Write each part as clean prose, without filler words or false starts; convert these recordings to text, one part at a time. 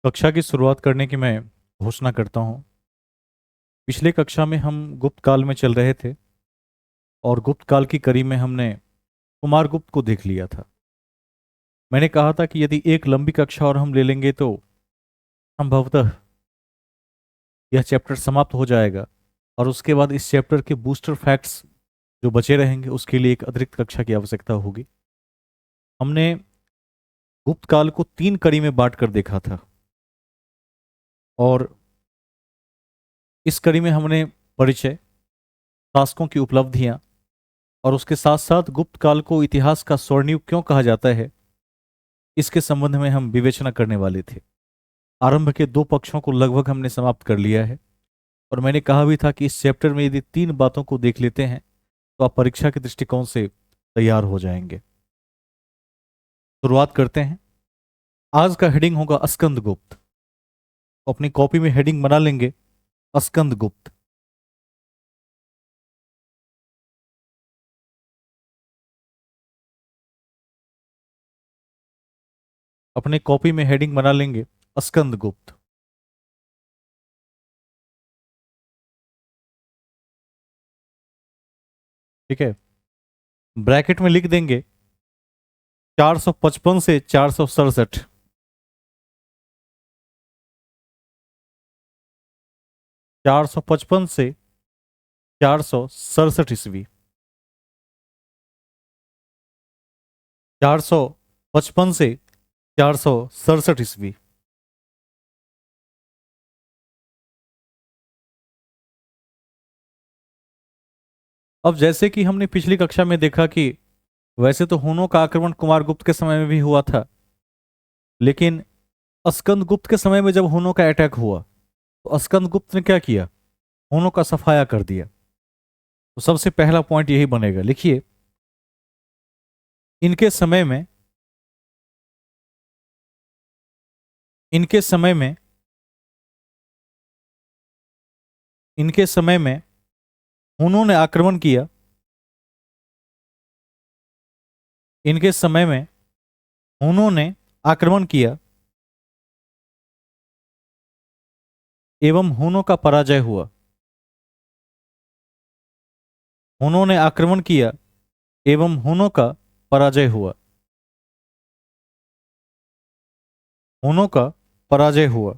कक्षा की शुरुआत करने की मैं घोषणा करता हूँ। पिछले कक्षा में हम गुप्त काल में चल रहे थे और गुप्त काल की कड़ी में हमने कुमार गुप्त को देख लिया था। मैंने कहा था कि यदि एक लंबी कक्षा और हम ले लेंगे तो संभवतः यह चैप्टर समाप्त हो जाएगा और उसके बाद इस चैप्टर के बूस्टर फैक्ट्स जो बचे रहेंगे उसके लिए एक अतिरिक्त कक्षा की आवश्यकता होगी। हमने गुप्त काल को 3 कड़ी में बांट कर देखा था और इस कड़ी में हमने परिचय, शासकों की उपलब्धियां और उसके साथ साथ गुप्त काल को इतिहास का स्वर्णयुग क्यों कहा जाता है इसके संबंध में हम विवेचना करने वाले थे। आरंभ के 2 पक्षों को लगभग हमने समाप्त कर लिया है और मैंने कहा भी था कि इस चैप्टर में यदि 3 बातों को देख लेते हैं तो आप परीक्षा के दृष्टिकोण से तैयार हो जाएंगे। शुरुआत करते हैं। आज का हेडिंग होगा स्कंद गुप्त। अपनी कॉपी में हेडिंग बना लेंगे स्कंद गुप्त। अपने कॉपी में हेडिंग बना लेंगे स्कंद गुप्त। ठीक है, ब्रैकेट में लिख देंगे 455 से 467। 455 से 467 ईस्वी। 455 से 467 ईस्वी। अब जैसे कि हमने पिछली कक्षा में देखा कि वैसे तो हुनों का आक्रमण कुमारगुप्त के समय में भी हुआ था, लेकिन स्कंदगुप्त के समय में जब हुनों का अटैक हुआ तो स्कंदगुप्त ने क्या किया? हुनों का सफाया कर दिया। तो सबसे पहला पॉइंट यही बनेगा, लिखिए इनके समय में इनके समय में इनके समय में हुनों ने आक्रमण किया। इनके समय में हुनों ने आक्रमण किया एवं हुनों का पराजय हुआ। हुनों ने आक्रमण किया एवं हुनों का पराजय हुआ। हुनों का पराजय हुआ।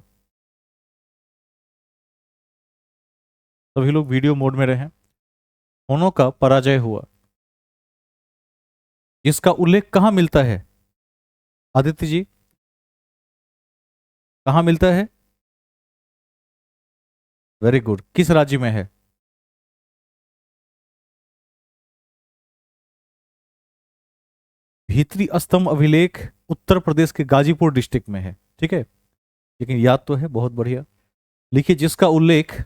सभी लोग वीडियो मोड में रहें। हुनों का पराजय हुआ, जिसका उल्लेख कहां मिलता है आदित्य जी? कहां मिलता है? वेरी गुड, किस राज्य में है? भीतरी स्तंभ अभिलेख उत्तर प्रदेश के गाजीपुर डिस्ट्रिक्ट में है। ठीक है, लेकिन याद तो है, बहुत बढ़िया। लिखिए जिसका उल्लेख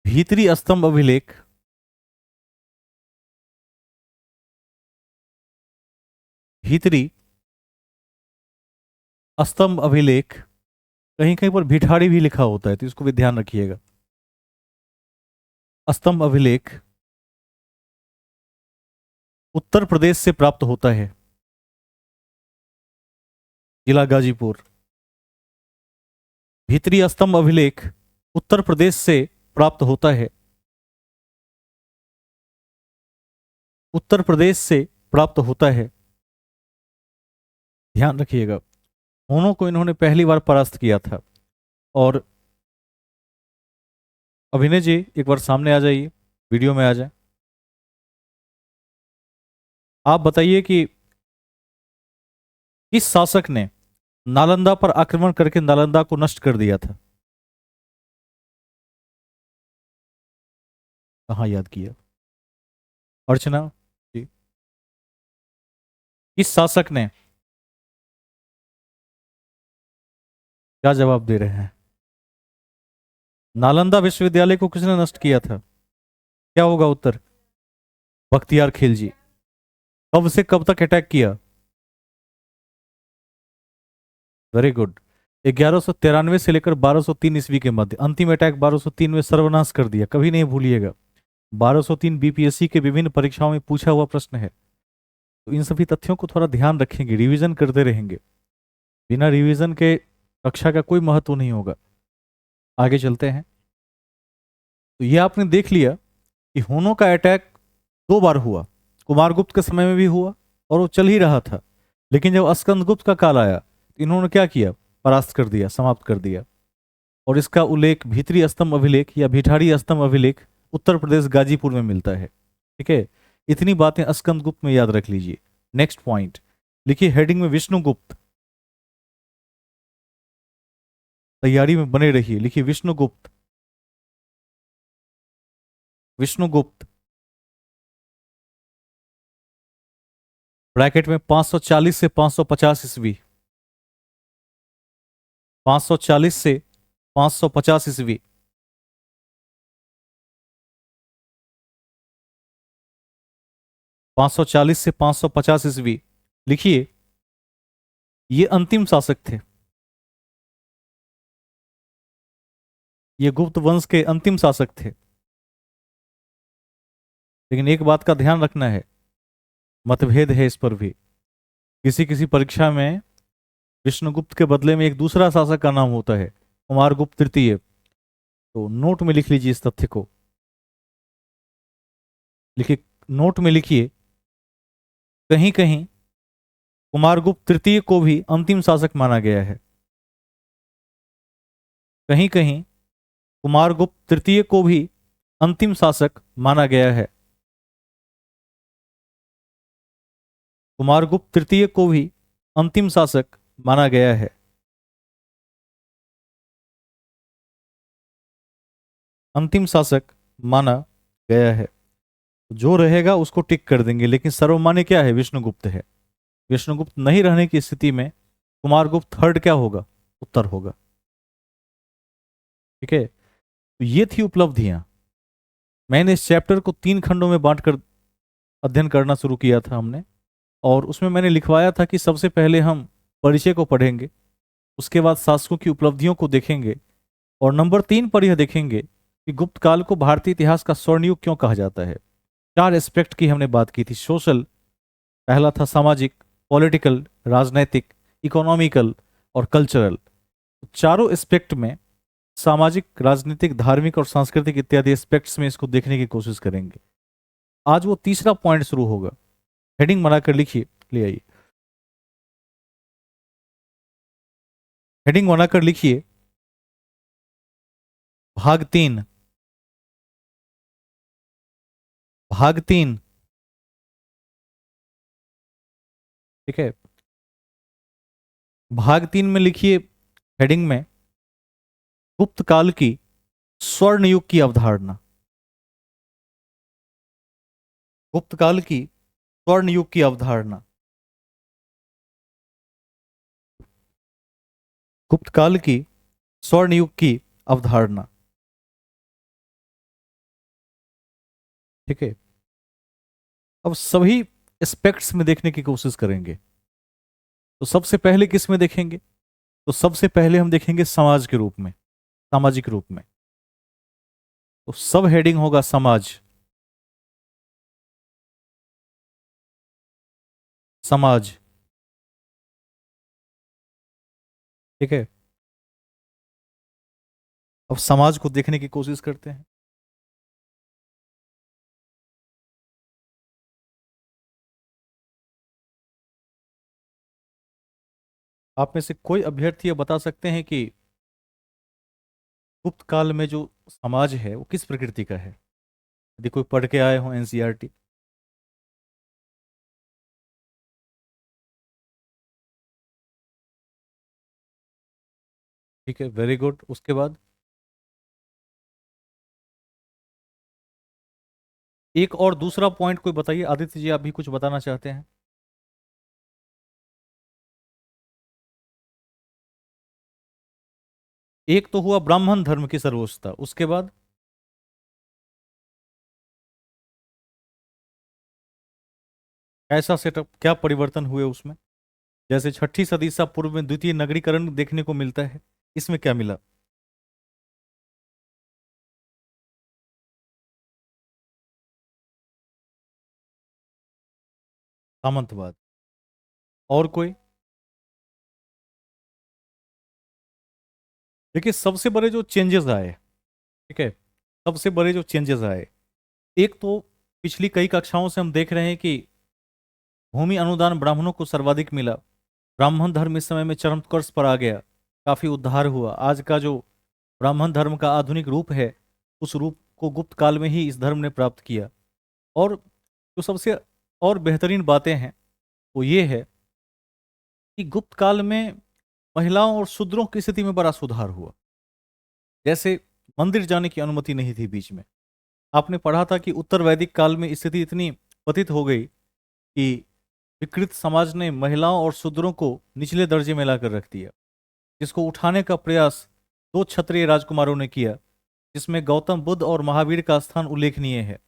भीतरी स्तंभ अभिलेख भीतरी स्तंभ अभिलेख कहीं कहीं पर भिठाड़ी भी लिखा होता है, तो इसको भी ध्यान रखिएगा। स्तंभ अभिलेख उत्तर प्रदेश से प्राप्त होता है, जिला गाजीपुर। भीतरी स्तंभ अभिलेख उत्तर प्रदेश से प्राप्त होता है, उत्तर प्रदेश से प्राप्त होता है। ध्यान रखिएगा, हुनों को इन्होंने पहली बार परास्त किया था। और अभिनय जी एक बार सामने आ जाइए, वीडियो में आ जाए। आप बताइए कि किस शासक ने नालंदा पर आक्रमण करके नालंदा को नष्ट कर दिया था? कहाँ याद किया? अर्चना जी, किस शासक ने? क्या जवाब दे रहे हैं? नालंदा विश्वविद्यालय को किसने नष्ट किया था? क्या होगा उत्तर? बख्तियार खिलजी। कब से कब तक अटैक किया? Very good. 1193 से लेकर 1203 ईस्वी के मध्य। अंतिम अटैक 1203 में सर्वनाश कर दिया, कभी नहीं भूलिएगा। 1203 बीपीएससी के विभिन्न परीक्षाओं में पूछा हुआ प्रश्न है। तो इन सभी तथ्यों को थोड़ा ध्यान रखेंगे, रिवीजन करते रहेंगे। बिना रिवीजन के कक्षा का कोई महत्व नहीं होगा। आगे चलते हैं। तो ये आपने देख लिया कि हुनों का अटैक 2 बार हुआ। कुमारगुप्त के समय में भी हुआ और वो चल ही रहा था। लेकिन जब स्कंदगुप्त का काल आया तो इन्होंने क्या किया? परास्त कर दिया, समाप्त कर दिया। और इसका उल्लेख भीतरी स्तंभ अभिलेख या भिठारी स्तंभ अभिलेख उत्तर प्रदेश गाजीपुर में मिलता है। ठीक है, इतनी बातें स्कंदगुप्त में याद रख लीजिए। नेक्स्ट पॉइंट लिखिए हेडिंग में विष्णुगुप्त। तैयारी में बने रहिए। लिखिए विष्णुगुप्त। विष्णुगुप्त ब्रैकेट में 540 से 550 ईस्वी। 540 से 550 ईस्वी। 540 से 550 ईस्वी। लिखिए ये अंतिम शासक थे। ये गुप्त वंश के अंतिम शासक थे। लेकिन एक बात का ध्यान रखना है, मतभेद है इस पर भी। किसी किसी परीक्षा में विष्णुगुप्त के बदले में एक दूसरा शासक का नाम होता है, कुमारगुप्त तृतीय। तो नोट में लिख लीजिए इस तथ्य को। लिखिए, नोट में लिखिए, कहीं कहीं कुमारगुप्त तृतीय को भी अंतिम शासक माना गया है। कहीं कहीं कुमारगुप्त तृतीय को भी अंतिम शासक माना गया है। कुमारगुप्त तृतीय को भी अंतिम शासक माना गया है। अंतिम शासक माना गया है। जो रहेगा उसको टिक कर देंगे, लेकिन सर्वमान्य क्या है? विष्णुगुप्त है। विष्णुगुप्त नहीं रहने की स्थिति में कुमारगुप्त थर्ड क्या होगा? उत्तर होगा। ठीक है, तो ये थी उपलब्धियां। मैंने इस चैप्टर को 3 खंडों में बांटकर अध्ययन करना शुरू किया था हमने। और उसमें मैंने लिखवाया था कि सबसे पहले हम परिचय को पढ़ेंगे, उसके बाद शासकों की उपलब्धियों को देखेंगे, और नंबर 3 पर यह देखेंगे कि गुप्त काल को भारतीय इतिहास का स्वर्ण युग क्यों कहा जाता है। 4 एस्पेक्ट की हमने बात की थी। सोशल, पहला था सामाजिक, पॉलिटिकल, राजनैतिक, इकोनॉमिकल और कल्चरल। चारों एस्पेक्ट में, सामाजिक, राजनीतिक, धार्मिक और सांस्कृतिक इत्यादि एस्पेक्ट्स में इसको देखने की कोशिश करेंगे। आज वो तीसरा पॉइंट शुरू होगा। हेडिंग बनाकर लिखिए, ले आइए। हेडिंग बनाकर लिखिए भाग 3। भाग 3। ठीक है, भाग 3 में लिखिए हेडिंग में गुप्त काल की स्वर्ण युग की अवधारणा। गुप्त काल की स्वर्ण युग की अवधारणा। गुप्त काल की स्वर्ण युग की अवधारणा। ठीक है, अब सभी एस्पेक्ट्स में देखने की कोशिश करेंगे। तो सबसे पहले किस में देखेंगे? तो सबसे पहले हम देखेंगे समाज के रूप में, सामाजिक रूप में। तो सब हेडिंग होगा समाज। समाज। ठीक है, अब समाज को देखने की कोशिश करते हैं। आप में से कोई अभ्यर्थी ये बता सकते हैं कि गुप्त काल में जो समाज है वो किस प्रकृति का है? यदि कोई पढ़ के आए हो एनसीईआरटी। ठीक है, वेरी गुड। उसके बाद एक और दूसरा पॉइंट कोई बताइए। आदित्य जी, आप भी कुछ बताना चाहते हैं? एक तो हुआ ब्राह्मण धर्म की सर्वोच्चता, उसके बाद ऐसा सेटअप, क्या परिवर्तन हुए उसमें? जैसे 6ठी सदी ईसा पूर्व में द्वितीय नगरीकरण देखने को मिलता है, इसमें क्या मिला? सामंतवाद। और कोई? देखिए, सबसे बड़े जो चेंजेस आए, ठीक है, सबसे बड़े जो चेंजेस आए, एक तो पिछली कई कक्षाओं से हम देख रहे हैं कि भूमि अनुदान ब्राह्मणों को सर्वाधिक मिला। ब्राह्मण धर्म इस समय में चरमोत्कर्ष पर आ गया, काफी उद्धार हुआ। आज का जो ब्राह्मण धर्म का आधुनिक रूप है, उस रूप को गुप्त काल में ही इस धर्म ने प्राप्त किया। और जो सबसे और बेहतरीन बातें हैं वो ये है कि गुप्त काल में महिलाओं और शूद्रों की स्थिति में बड़ा सुधार हुआ। जैसे मंदिर जाने की अनुमति नहीं थी बीच में। आपने पढ़ा था कि उत्तर वैदिक काल में स्थिति इतनी पतित हो गई कि विकृत समाज ने महिलाओं और शूद्रों को निचले दर्जे में लाकर रख दिया, जिसको उठाने का प्रयास दो क्षत्रिय राजकुमारों ने किया, जिसमें गौतम बुद्ध और महावीर का स्थान उल्लेखनीय है।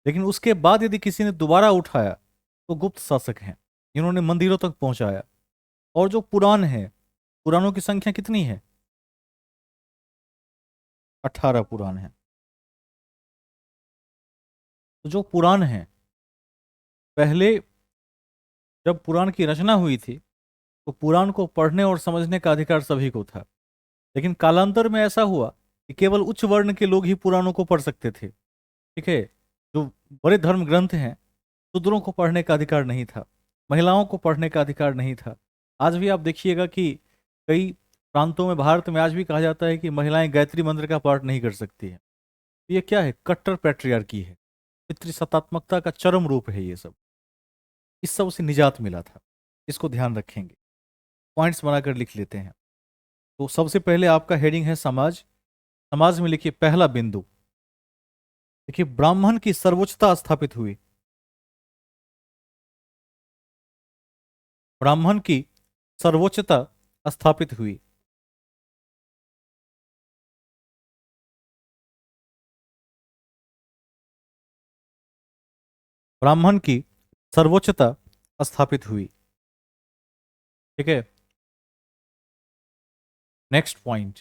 लेकिन उसके बाद यदि किसी ने दोबारा उठाया तो गुप्त शासक हैं, जिन्होंने मंदिरों तक पहुंचाया। और जो पुराण है, पुराणों की संख्या कितनी है? 18 पुराण है। तो जो पुराण है, पहले जब पुराण की रचना हुई थी तो पुराण को पढ़ने और समझने का अधिकार सभी को था। लेकिन कालांतर में ऐसा हुआ कि केवल उच्च वर्ण के लोग ही पुराणों को पढ़ सकते थे, ठीक है। जो बड़े धर्म ग्रंथ हैं, शूद्रों को पढ़ने का अधिकार नहीं था, महिलाओं को पढ़ने का अधिकार नहीं था। आज भी आप देखिएगा कि कई प्रांतों में, भारत में आज भी कहा जाता है कि महिलाएं गायत्री मंत्र का पाठ नहीं कर सकती हैं। ये क्या है? कट्टर पैट्रियार्की है, पितृसत्तात्मकता का चरम रूप है ये सब। इस सब से निजात मिला था, इसको ध्यान रखेंगे। पॉइंट्स बनाकर लिख लेते हैं। तो सबसे पहले आपका हेडिंग है समाज। समाज में लिखिए पहला बिंदु, देखिए ब्राह्मण की सर्वोच्चता स्थापित हुई। ब्राह्मण की सर्वोच्चता स्थापित हुई। ब्राह्मण की सर्वोच्चता स्थापित हुई, ठीक है। नेक्स्ट पॉइंट,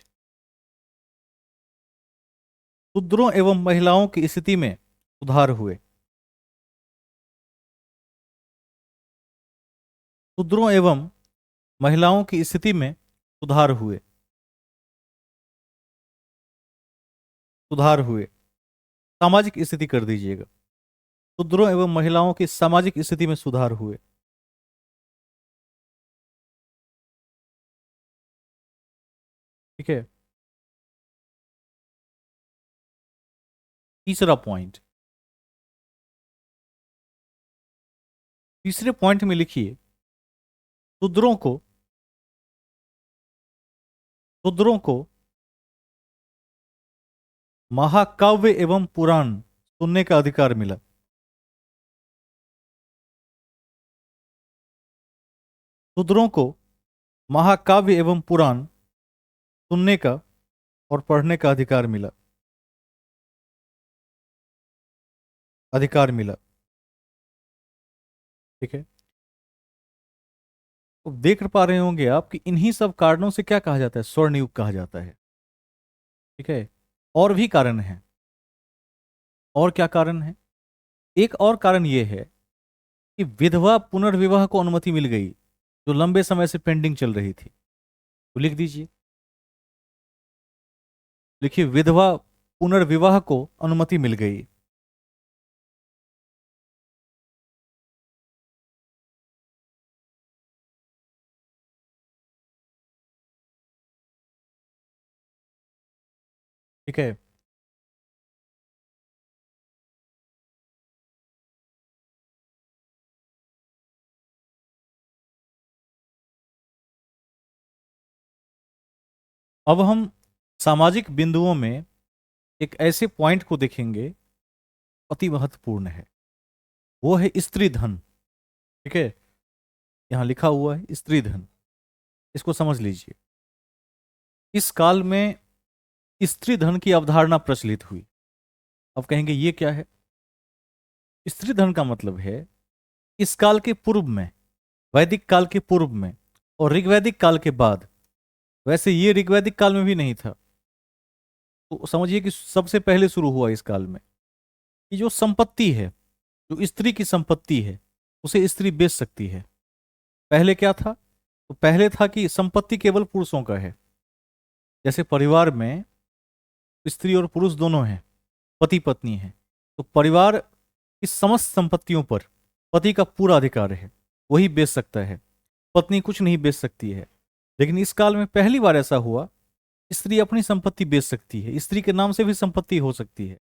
शूद्रों एवं महिलाओं की स्थिति में सुधार हुए। शूद्रों एवं महिलाओं की स्थिति में सुधार हुए। सुधार हुए। सामाजिक स्थिति कर दीजिएगा। शूद्रों एवं महिलाओं की सामाजिक स्थिति में सुधार हुए, ठीक है। तीसरा पॉइंट, तीसरे पॉइंट में लिखिए शूद्रों को, शूद्रों को महाकाव्य एवं पुराण सुनने का अधिकार मिला। शूद्रों को महाकाव्य एवं पुराण सुनने का और पढ़ने का अधिकार मिला। अधिकार मिला, ठीक है। तो देख पा रहे होंगे आप कि इन्हीं सब कारणों से क्या कहा जाता है? स्वर्ण युग कहा जाता है, ठीक है। और भी कारण हैं। और क्या कारण है? एक और कारण यह है कि विधवा पुनर्विवाह को अनुमति मिल गई, जो लंबे समय से पेंडिंग चल रही थी। तो लिख दीजिए, लिखिए विधवा पुनर्विवाह को अनुमति मिल गई। ठीक है। अब हम सामाजिक बिंदुओं में एक ऐसे पॉइंट को देखेंगे, अति महत्वपूर्ण है। वो है स्त्री धन, ठीक है। यहां लिखा हुआ है स्त्री धन, इसको समझ लीजिए। इस काल में स्त्री धन की अवधारणा प्रचलित हुई। अब कहेंगे ये क्या है? स्त्री धन का मतलब है इस काल के पूर्व में, वैदिक काल के पूर्व में और ऋग्वैदिक काल के बाद। वैसे ये ऋग्वैदिक काल में भी नहीं था, तो समझिए कि सबसे पहले शुरू हुआ इस काल में। कि जो संपत्ति है, जो स्त्री की संपत्ति है, उसे स्त्री बेच सकती है। पहले क्या था? तो पहले था कि संपत्ति केवल पुरुषों का है। जैसे परिवार में स्त्री और पुरुष दोनों हैं, पति पत्नी हैं, तो परिवार की समस्त संपत्तियों पर पति का पूरा अधिकार है, वही बेच सकता है, पत्नी कुछ नहीं बेच सकती है। लेकिन इस काल में पहली बार ऐसा हुआ, स्त्री अपनी संपत्ति बेच सकती है, स्त्री के नाम से भी संपत्ति हो सकती है।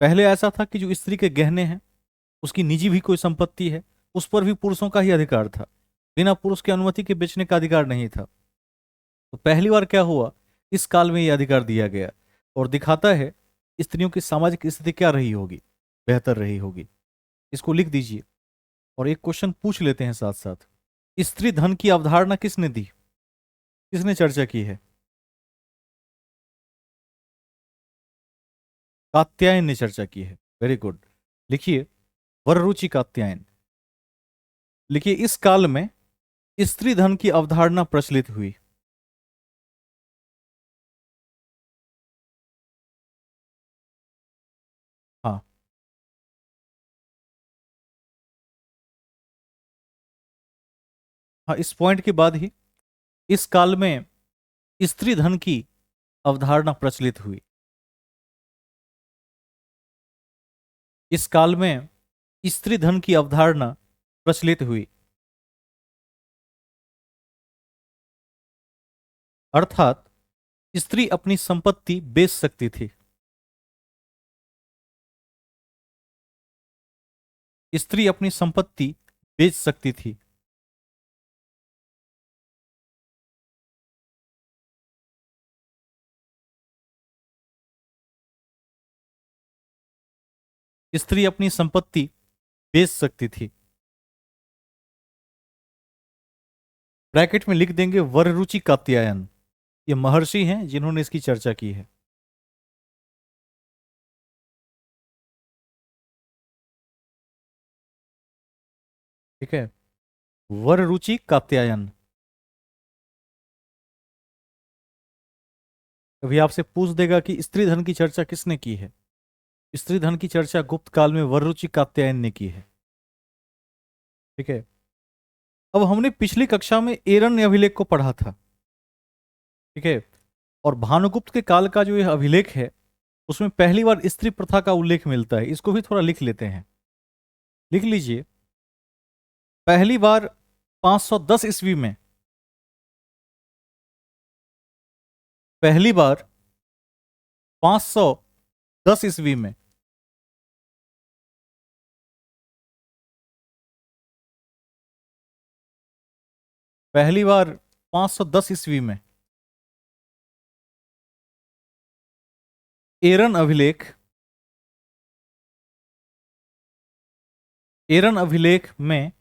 पहले ऐसा था कि जो स्त्री के गहने हैं, उसकी निजी भी कोई संपत्ति है, उस पर भी पुरुषों का ही अधिकार था, बिना पुरुष की अनुमति के बेचने का अधिकार नहीं था। तो पहली बार क्या हुआ, इस काल में यह अधिकार दिया गया, और दिखाता है स्त्रियों की सामाजिक स्थिति क्या रही होगी, बेहतर रही होगी। इसको लिख दीजिए और एक क्वेश्चन पूछ लेते हैं साथ साथ। स्त्री धन की अवधारणा किसने दी, किसने चर्चा की है? कात्यायन ने चर्चा की है। Very good. लिखिए, वररुचि कात्यायन। लिखिए, इस काल में स्त्री धन की अवधारणा प्रचलित हुई। हाँ, हाँ, इस पॉइंट के बाद ही इस काल में स्त्री धन की अवधारणा प्रचलित हुई। इस काल में स्त्री धन की अवधारणा प्रचलित हुई, अर्थात स्त्री अपनी संपत्ति बेच सकती थी। स्त्री अपनी संपत्ति बेच सकती थी। स्त्री अपनी संपत्ति बेच सकती थी। ब्रैकेट में लिख देंगे वररुचि कात्यायन। ये महर्षि हैं जिन्होंने इसकी चर्चा की है। ठीक है, वररुचि कात्यायन। अभी आपसे पूछ देगा कि स्त्री धन की चर्चा किसने की है। स्त्री धन की चर्चा गुप्त काल में वररुचि कात्यायन ने की है। ठीक है, अब हमने पिछली कक्षा में एरण्य अभिलेख को पढ़ा था। ठीक है, और भानुगुप्त के काल का जो यह अभिलेख है, उसमें पहली बार स्त्री प्रथा का उल्लेख मिलता है। इसको भी थोड़ा लिख लेते हैं। लिख लीजिए, पहली बार 510 ईस्वी में, पहली बार 510 ईस्वी में पहली बार 510 ईस्वी में एरन अभिलेख, एरन अभिलेख में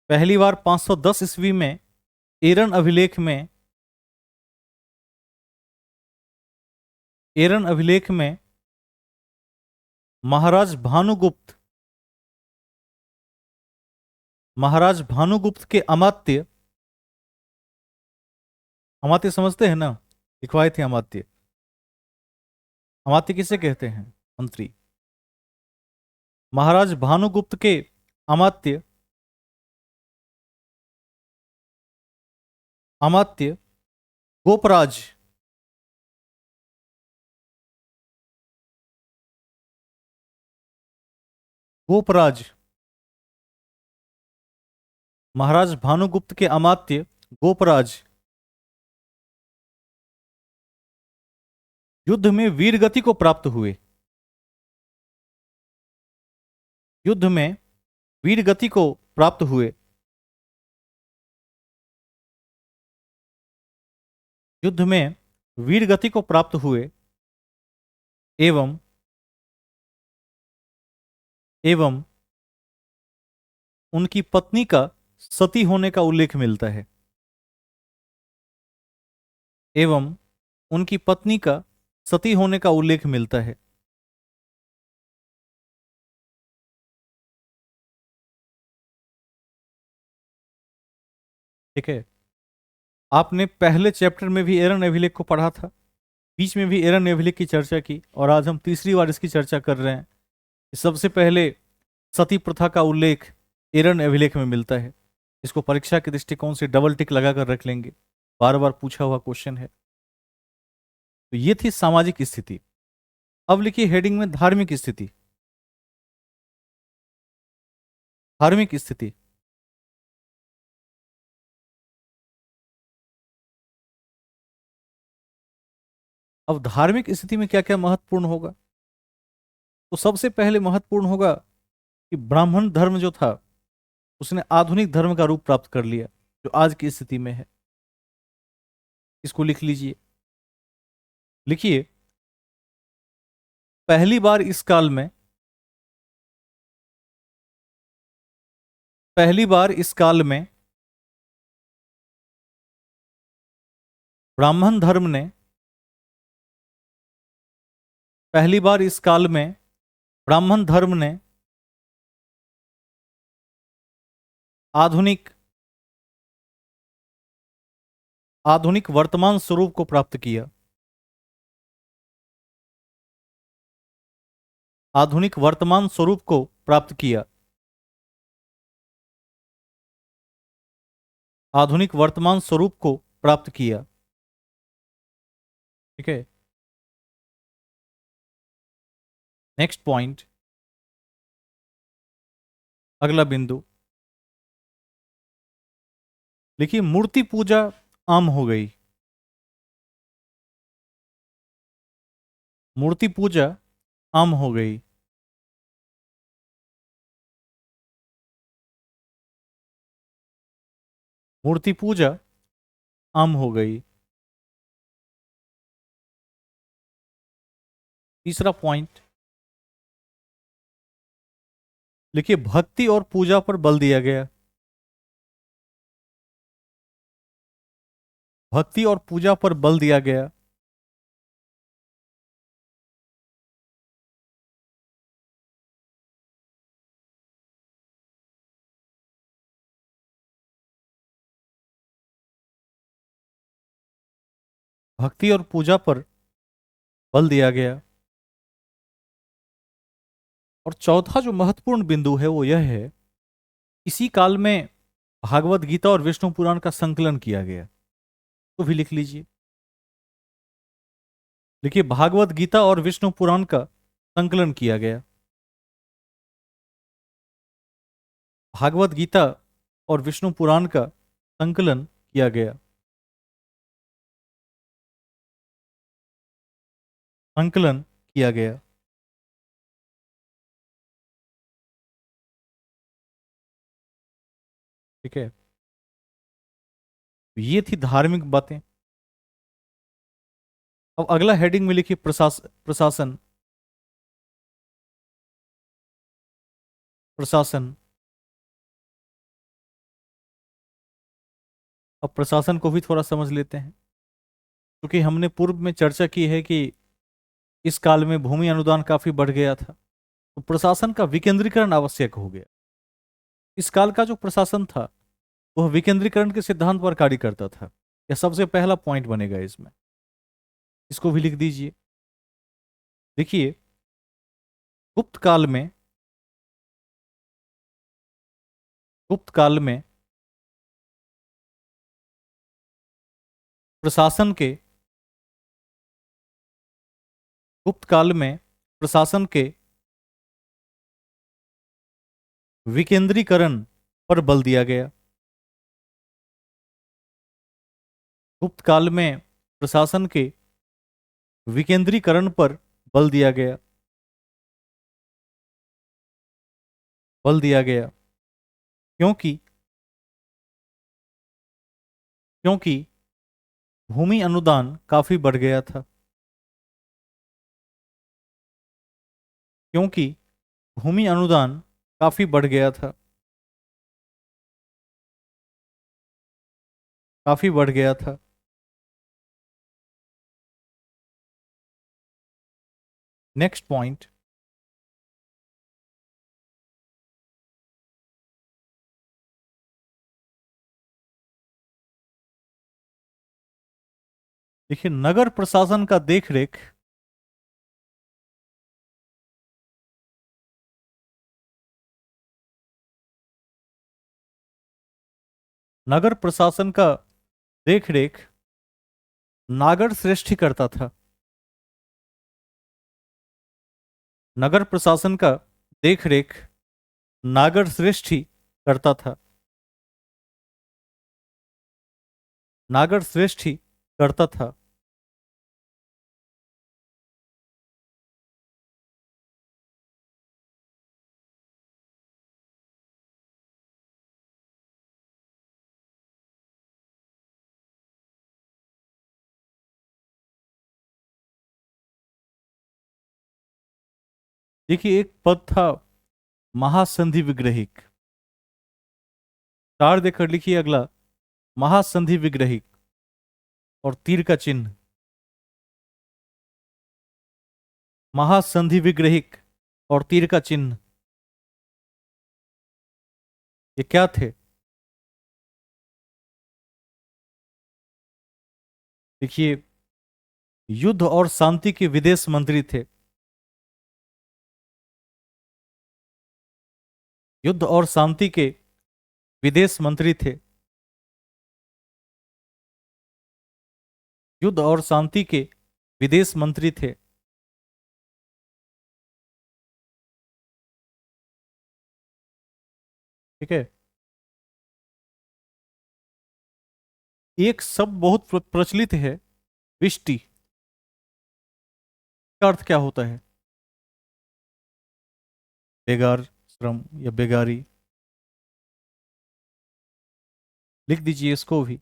पहली बार 510 ईस्वी में एरन अभिलेख में एरन अभिलेख में महाराज भानुगुप्त, महाराज भानुगुप्त के अमात्य, अमात्य समझते हैं ना, लिखवाए थे अमात्य। अमात्य किसे कहते हैं? मंत्री। महाराज भानुगुप्त के अमात्य, अमात्य गोपराज, गोपराज, महाराज भानुगुप्त के अमात्य गोपराज युद्ध में वीरगति को प्राप्त हुए। युद्ध में वीरगति को प्राप्त हुए। युद्ध में वीरगति को प्राप्त हुए एवं एवं उनकी पत्नी का सती होने का उल्लेख मिलता है। एवं उनकी पत्नी का सती होने का उल्लेख मिलता है। ठीक है, आपने पहले चैप्टर में भी एरन अभिलेख को पढ़ा था, बीच में भी एरन अभिलेख की चर्चा की, और आज हम तीसरी बार इसकी चर्चा कर रहे हैं। सबसे पहले सती प्रथा का उल्लेख एरन अभिलेख में मिलता है। इसको परीक्षा के दृष्टिकोण से डबल टिक लगाकर रख लेंगे, बार बार पूछा हुआ क्वेश्चन है। तो ये थी सामाजिक स्थिति। अब लिखिए हेडिंग में धार्मिक स्थिति। धार्मिक स्थिति, अब धार्मिक स्थिति में क्या क्या महत्वपूर्ण होगा? तो सबसे पहले महत्वपूर्ण होगा कि ब्राह्मण धर्म जो था उसने आधुनिक धर्म का रूप प्राप्त कर लिया, जो आज की स्थिति में है। इसको लिख लीजिए। लिखिए, पहली बार इस काल में, पहली बार इस काल में ब्राह्मण धर्म ने, पहली बार इस काल में ब्राह्मण धर्म ने आधुनिक आधुनिक वर्तमान स्वरूप को प्राप्त किया। आधुनिक वर्तमान स्वरूप को प्राप्त किया। आधुनिक वर्तमान स्वरूप को प्राप्त किया। ठीक है। नेक्स्ट पॉइंट, अगला बिंदु लिखिए, मूर्ति पूजा आम हो गई। मूर्ति पूजा आम हो गई। मूर्ति पूजा आम हो गई। तीसरा पॉइंट लिखिए, भक्ति और पूजा पर बल दिया गया। भक्ति और पूजा पर बल दिया गया। भक्ति और पूजा पर बल दिया गया। और चौथा जो महत्वपूर्ण बिंदु है वो यह है, इसी काल में भागवत गीता और विष्णु पुराण का संकलन किया गया। तो भी लिख लीजिए। देखिए, भागवत गीता और विष्णु पुराण का संकलन किया गया। भागवत गीता और विष्णु पुराण का संकलन किया गया। संकलन किया गया। ठीक है। ये थी धार्मिक बातें। अब अगला हेडिंग में लिखिए, प्रशासन। प्रशासन। अब प्रशासन को भी थोड़ा समझ लेते हैं, क्योंकि हमने पूर्व में चर्चा की है कि इस काल में भूमि अनुदान काफी बढ़ गया था, तो प्रशासन का विकेंद्रीकरण आवश्यक हो गया। इस काल का जो प्रशासन था वह विकेंद्रीकरण के सिद्धांत पर कार्य करता था। यह सबसे पहला पॉइंट बनेगा इसमें। इसको भी लिख दीजिए। देखिए, गुप्त काल में, गुप्त काल में प्रशासन के, गुप्त काल में प्रशासन के विकेंद्रीकरण पर बल दिया गया। गुप्त काल में प्रशासन के विकेंद्रीकरण पर बल दिया गया। बल दिया गया क्योंकि क्योंकि भूमि अनुदान काफी बढ़ गया था। क्योंकि भूमि अनुदान काफी बढ़ गया था। काफी बढ़ गया था। नेक्स्ट पॉइंट, देखिए, नगर प्रशासन का देखरेख नगर प्रशासन का देख रेख नागर श्रेष्ठ ही करता था। नगर प्रशासन का देख रेख नागर श्रेष्ठ ही करता था। नागर श्रेष्ठ ही करता था। देखिए, एक पद था महासंधि विग्रहिक। तार देकर लिखिए अगला, महासंधि विग्रहिक और तीर का चिन्ह। महासंधि विग्रहिक और तीर का चिन्ह, ये क्या थे? देखिए, युद्ध और शांति के विदेश मंत्री थे। युद्ध और शांति के विदेश मंत्री थे। युद्ध और शांति के विदेश मंत्री थे। ठीक है। एक शब्द बहुत प्रचलित है, विष्टि। का अर्थ क्या होता है? बेगार, श्रम या बेगारी। लिख दीजिए इसको भी।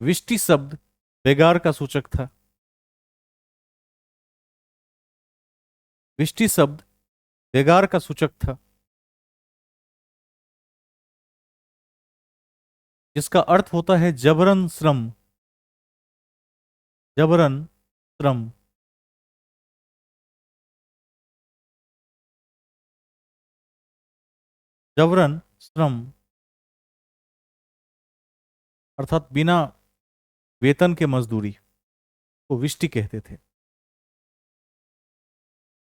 विष्टि शब्द बेगार का सूचक था। विष्टि शब्द बेगार का सूचक था, जिसका अर्थ होता है जबरन श्रम। जबरन श्रम। जबरन श्रम अर्थात बिना वेतन के मजदूरी को विष्टि कहते थे।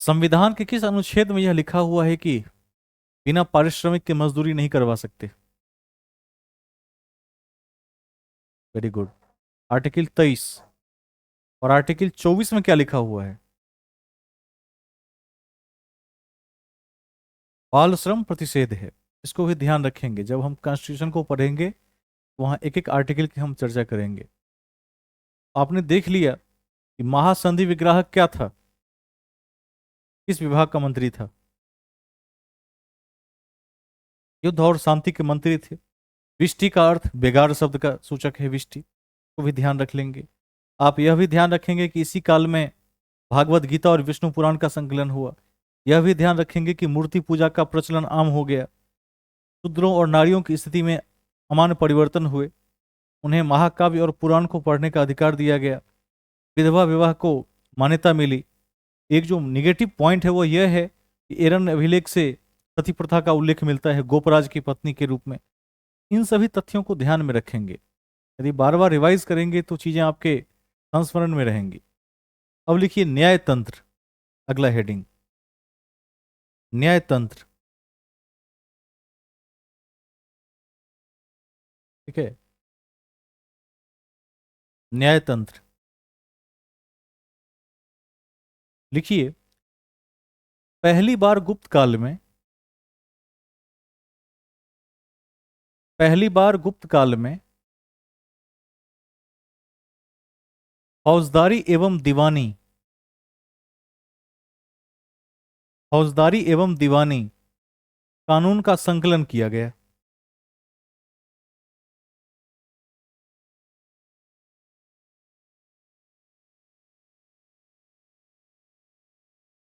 संविधान के किस अनुच्छेद में यह लिखा हुआ है कि बिना पारिश्रमिक के मजदूरी नहीं करवा सकते? Very good. आर्टिकल 23। और आर्टिकल 24 में क्या लिखा हुआ है? बाल श्रम प्रतिषेध है। इसको भी ध्यान रखेंगे, जब हम कॉन्स्टिट्यूशन को पढ़ेंगे वहां एक एक आर्टिकल की हम चर्चा करेंगे। आपने देख लिया कि महासंधि विग्राहक क्या था, किस विभाग का मंत्री था? युद्ध और शांति के मंत्री थे। विष्टि का अर्थ बेगार शब्द का सूचक है, विष्टि को भी ध्यान रख लेंगे। आप यह भी ध्यान रखेंगे कि इसी काल में भागवत गीता और विष्णु पुराण का संकलन हुआ। यह भी ध्यान रखेंगे कि मूर्ति पूजा का प्रचलन आम हो गया। शूद्रों और नारियों की स्थिति में अमान्य परिवर्तन हुए। उन्हें महाकाव्य और पुराण को पढ़ने का अधिकार दिया गया। विधवा विवाह को मान्यता मिली। एक जो निगेटिव पॉइंट है वो यह है कि एरन अभिलेख से सती प्रथा का उल्लेख मिलता है गोपराज की पत्नी के रूप में। इन सभी तथ्यों को ध्यान में रखेंगे। यदि बार बार रिवाइज करेंगे तो चीजें आपके संस्मरण में रहेंगी। अब लिखिए न्यायतंत्र, अगला हेडिंग, न्यायतंत्र। ठीक है, न्यायतंत्र। लिखिए, पहली बार गुप्त काल में, पहली बार गुप्त काल में फौजदारी एवं दीवानी, फौजदारी एवं दीवानी कानून का संकलन किया गया।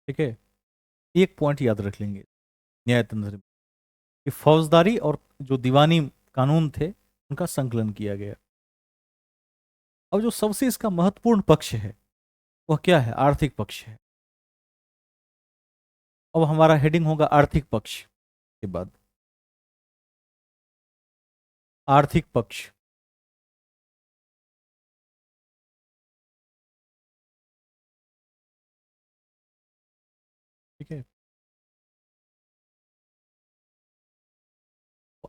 ठीक है, एक पॉइंट याद रख लेंगे न्यायतंत्र में कि फौजदारी और जो दीवानी कानून थे उनका संकलन किया गया। अब जो सबसे इसका महत्वपूर्ण पक्ष है वह क्या है? आर्थिक पक्ष है। अब हमारा हेडिंग होगा आर्थिक पक्ष के बाद आर्थिक पक्ष। ठीक है,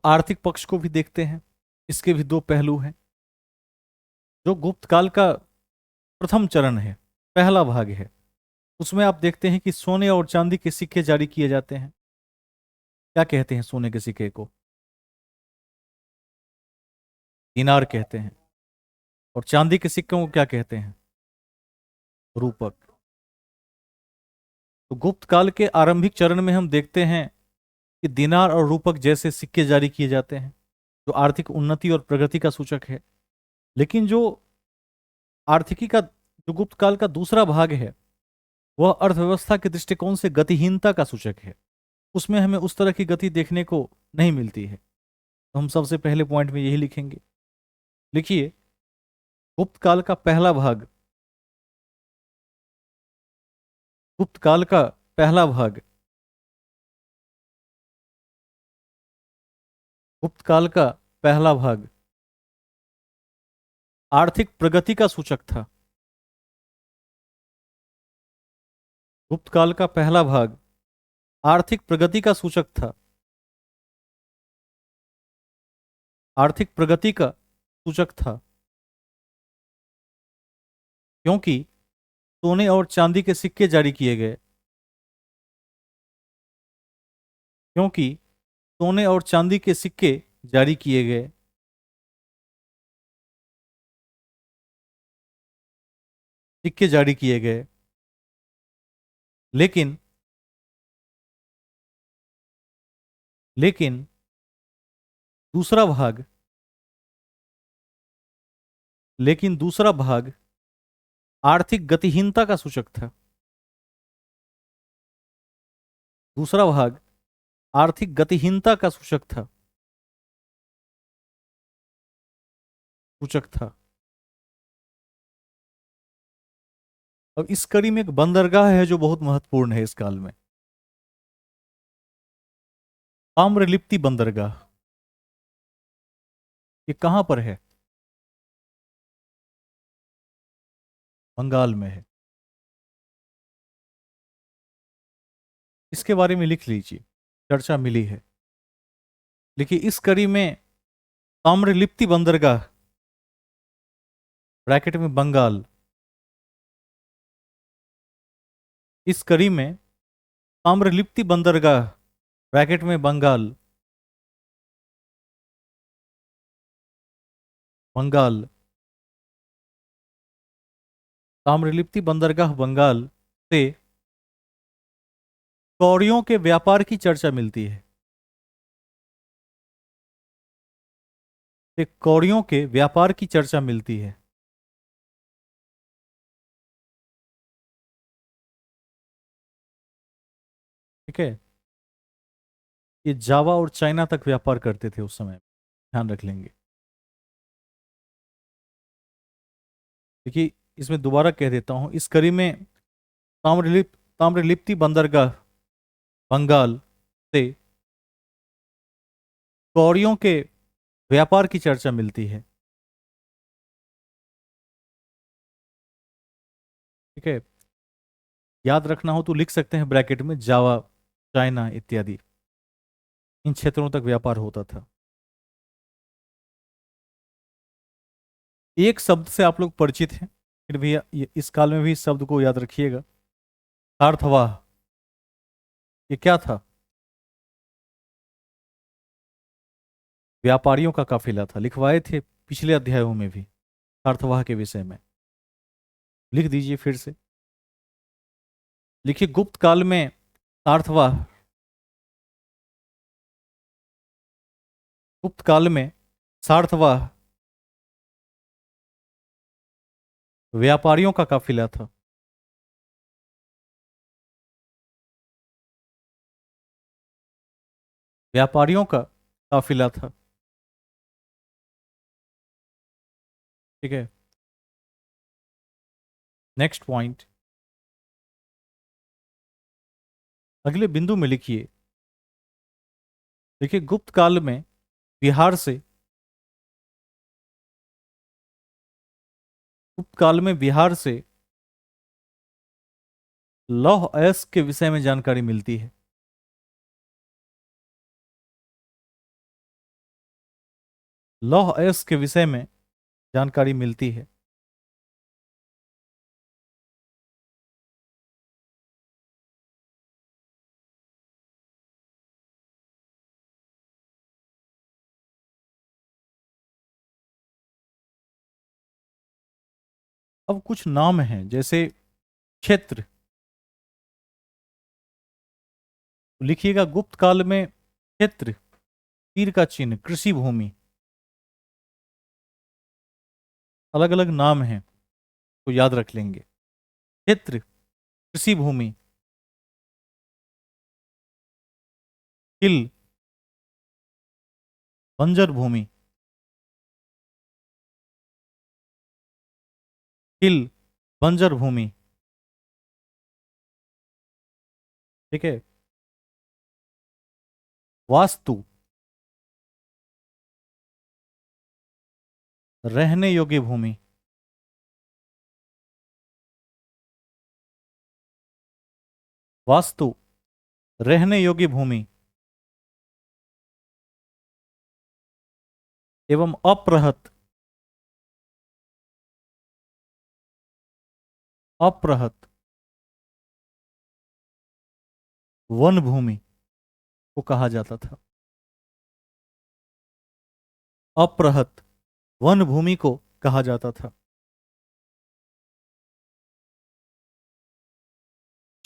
आर्थिक पक्ष को भी देखते हैं। इसके भी दो पहलू हैं। जो गुप्त काल का प्रथम चरण है, पहला भाग है, उसमें आप देखते हैं कि सोने और चांदी के सिक्के जारी किए जाते हैं। क्या कहते हैं सोने के सिक्के को? दिनार कहते हैं। और चांदी के सिक्कों को क्या कहते हैं? रूपक। तो गुप्त काल के आरंभिक चरण में हम देखते हैं कि दिनार और रूपक जैसे सिक्के जारी किए जाते हैं, जो आर्थिक उन्नति और प्रगति का सूचक है। लेकिन जो आर्थिकी का जो गुप्त काल का दूसरा भाग है, वह अर्थव्यवस्था के दृष्टिकोण से गतिहीनता का सूचक है। उसमें हमें उस तरह की गति देखने को नहीं मिलती है। तो हम सबसे पहले पॉइंट में यही लिखेंगे। लिखिए, गुप्त काल का पहला भाग, गुप्त काल का पहला भाग गुप्त काल का पहला भाग आर्थिक प्रगति का सूचक था। गुप्त काल का पहला भाग आर्थिक प्रगति का सूचक था। आर्थिक प्रगति का सूचक था, क्योंकि सोने और चांदी के सिक्के जारी किए गए। क्योंकि सोने और चांदी के सिक्के जारी किए गए। सिक्के जारी किए गए। लेकिन लेकिन दूसरा भाग लेकिन दूसरा भाग आर्थिक गतिहीनता का सूचक था। दूसरा भाग आर्थिक गतिहीनता का सूचक था। अब इस कड़ी में एक बंदरगाह है जो बहुत महत्वपूर्ण है इस काल में। ताम्रलिप्ति बंदरगाह। ये कहां पर है? बंगाल में है। इसके बारे में लिख लीजिए, चर्चा मिली है। देखिए, इस कड़ी में ताम्रलिप्ति बंदरगाह, ब्रैकेट में बंगाल, इस कड़ी में ताम्रलिप्ति बंदरगाह, ब्रैकेट में बंगाल, बंगाल, ताम्रलिप्ति बंदरगाह बंगाल से कौड़ियों के व्यापार की चर्चा मिलती है। कौड़ियों के व्यापार की चर्चा मिलती है। ठीक है। ये जावा और चाइना तक व्यापार करते थे उस समय, ध्यान रख लेंगे। देखिए, इसमें दोबारा कह देता हूं, इस कड़ी में ताम्रलिप्ति बंदरगाह बंगाल से कौड़ियों के व्यापार की चर्चा मिलती है। ठीक है। याद रखना हो तो लिख सकते हैं ब्रैकेट में जावा, चाइना इत्यादि, इन क्षेत्रों तक व्यापार होता था। एक शब्द से आप लोग परिचित हैं, फिर भी इस काल में भी इस शब्द को याद रखिएगा, सार्थवाह। ये क्या था? व्यापारियों का काफिला था। लिखवाए थे पिछले अध्यायों में भी सार्थवाह के विषय में। लिख दीजिए फिर से। लिखिए, गुप्त काल में सार्थवाह, गुप्त काल में सार्थवाह व्यापारियों का काफिला था। व्यापारियों का काफिला था। ठीक है। नेक्स्ट पॉइंट, अगले बिंदु में लिखिए। देखिए, गुप्त काल में बिहार से गुप्त काल में बिहार से लौह अयस्क के विषय में जानकारी मिलती है। लौह अयस्क के विषय में जानकारी मिलती है। अब कुछ नाम हैं, जैसे क्षेत्र। लिखिएगा गुप्त काल में क्षेत्र, तीर का चिन्ह, कृषि भूमि, अलग अलग नाम हैं तो याद रख लेंगे। क्षेत्र, कृषि भूमि, हिल, बंजर भूमि, हिल, बंजर भूमि। ठीक है। वास्तु, रहने योग्य भूमि। वास्तु, रहने योग्य भूमि। एवं अप्रहत, अप्रहत वन भूमि को कहा जाता था। अप्रहत वन भूमि को कहा जाता था।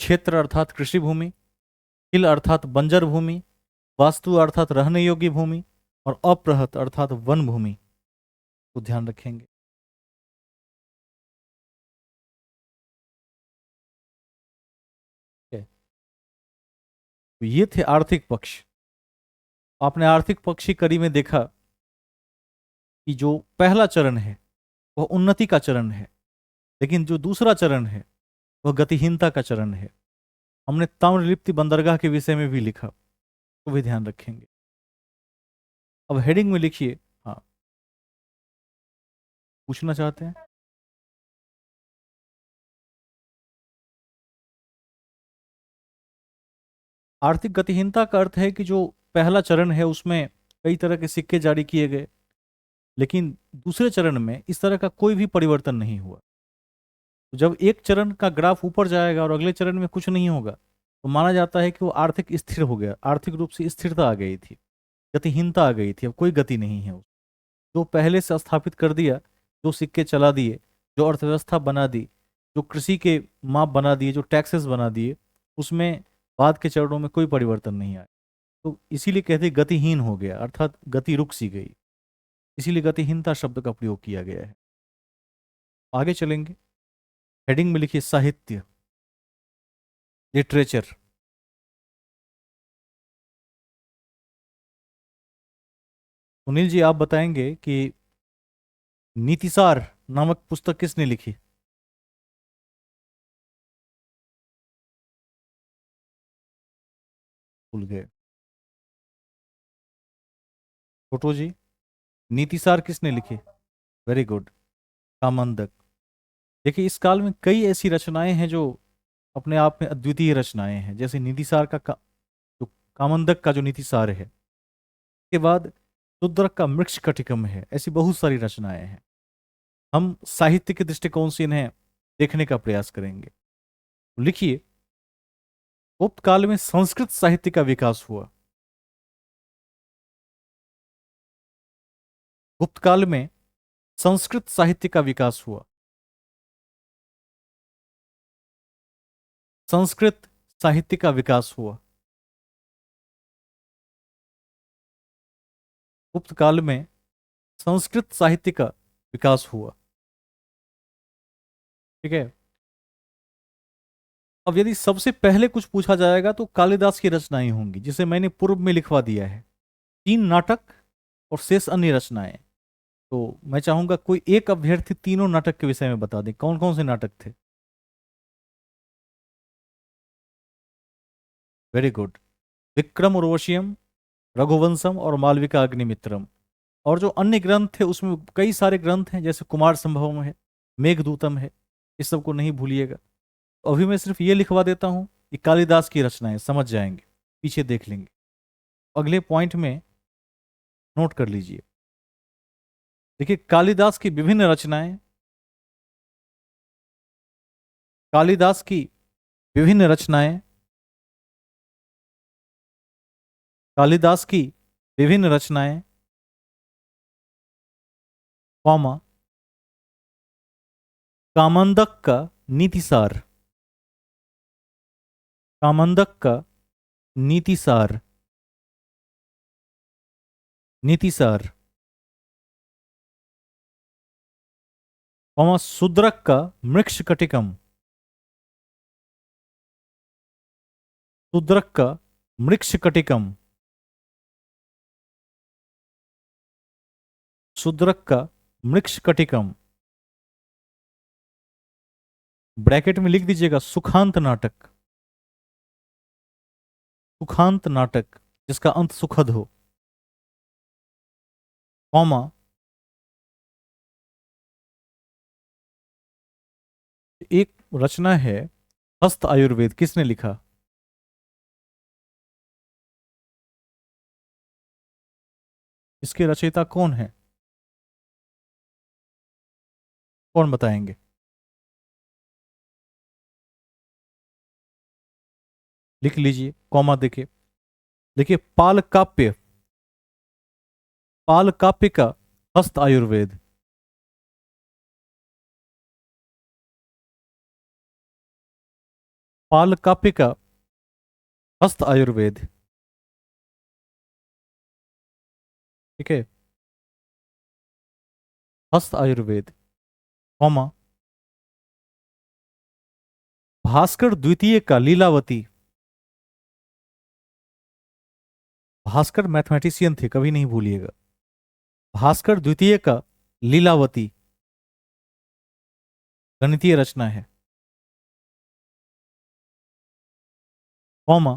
क्षेत्र अर्थात कृषि भूमि, हिल अर्थात बंजर भूमि, वास्तु अर्थात रहने योग्य भूमि, और अप्रहत अर्थात वन भूमि को ध्यान रखेंगे। ठीक है? तो ये थे आर्थिक पक्ष। आपने आर्थिक पक्ष की कड़ी में देखा कि जो पहला चरण है वह उन्नति का चरण है, लेकिन जो दूसरा चरण है वह गतिहीनता का चरण है। हमने ताम्रलिप्ति बंदरगाह के विषय में भी लिखा, तो भी ध्यान रखेंगे। अब हेडिंग में लिखिए। हाँ, पूछना चाहते हैं? आर्थिक गतिहीनता का अर्थ है कि जो पहला चरण है उसमें कई तरह के सिक्के जारी किए गए, लेकिन दूसरे चरण में इस तरह का कोई भी परिवर्तन नहीं हुआ। तो जब एक चरण का ग्राफ ऊपर जाएगा और अगले चरण में कुछ नहीं होगा, तो माना जाता है कि वो आर्थिक स्थिर हो गया, आर्थिक रूप से स्थिरता आ गई थी, गतिहीनता आ गई थी, अब कोई गति नहीं है। जो पहले से स्थापित कर दिया, जो सिक्के चला दिए, जो अर्थव्यवस्था बना दी, जो कृषि के माप बना दिए, जो टैक्सेस बना दिए, उसमें बाद के चरणों में कोई परिवर्तन नहीं आया। तो इसीलिए कहते हैं गतिहीन हो गया, अर्थात गति रुक सी गई। इसीलिए गतिहीनता शब्द का प्रयोग किया गया है। आगे चलेंगे। हेडिंग में लिखिए साहित्य, लिटरेचर। सुनील जी, आप बताएंगे कि नीतिसार नामक पुस्तक किसने लिखी? भूल गए। छोटो जी, नीतिसार किसने लिखी? Very good, Kamandaka. देखिए, इस काल में कई ऐसी रचनाएं हैं जो अपने आप में अद्वितीय रचनाएं हैं, जैसे नीतिसार जो कामंदक का जो नीतिसार है, के बाद शूद्रक का मृक्ष कटिकम है। ऐसी बहुत सारी रचनाएं हैं। हम साहित्य के दृष्टिकोण से इन्हें देखने का प्रयास करेंगे। तो लिखिए, गुप्त काल में संस्कृत साहित्य का विकास हुआ। गुप्त काल में संस्कृत साहित्य का विकास हुआ। संस्कृत साहित्य का विकास हुआ। गुप्त काल में संस्कृत साहित्य का विकास हुआ। ठीक है। अब यदि सबसे पहले कुछ पूछा जाएगा तो कालिदास की रचनाएं होंगी, जिसे मैंने पूर्व में लिखवा दिया है। 3 नाटक और शेष अन्य रचनाएं। तो मैं चाहूंगा कोई एक अभ्यर्थी तीनों नाटक के विषय में बता दे, कौन कौन से नाटक थे। Very good. विक्रम उर्वशीयम, रघुवंशम और मालविका अग्निमित्रम। और जो अन्य ग्रंथ थे उसमें कई सारे ग्रंथ हैं, जैसे कुमार संभवम है, मेघदूतम है। इस सब को नहीं भूलिएगा। तो अभी मैं सिर्फ ये लिखवा देता हूं कि कालिदास की रचनाएं, समझ जाएंगे, पीछे देख लेंगे। अगले पॉइंट में नोट कर लीजिए। देखिए, कालिदास की विभिन्न रचनाएं, कालिदास की विभिन्न रचनाएं, कालिदास की विभिन्न रचनाएं, कॉमा, कामंदक का नीतिसार, कामंदक का नीतिसार, नीतिसार, कॉमा, शूद्रक का मृक्षकटिकम, शूद्रक का मृक्षकटिकम, शूद्रक का मृक्षकटिकम, ब्रैकेट में लिख दीजिएगा सुखांत नाटक, सुखांत नाटक जिसका अंत सुखद हो, कॉमा, एक रचना है हस्त आयुर्वेद, किसने लिखा? इसके रचयिता कौन है? कौन बताएंगे? लिख लीजिए, कॉमा देके देखिए, पाल काप्य, पाल काप्य का हस्त आयुर्वेद, पाल काप्य का हस्त आयुर्वेद, ठीक है, हस्त आयुर्वेद, कॉमा, भास्कर द्वितीय का लीलावती, भास्कर मैथमेटिशियन थे, कभी नहीं भूलिएगा, भास्कर द्वितीय का लीलावती गणितीय रचना है, कॉमा,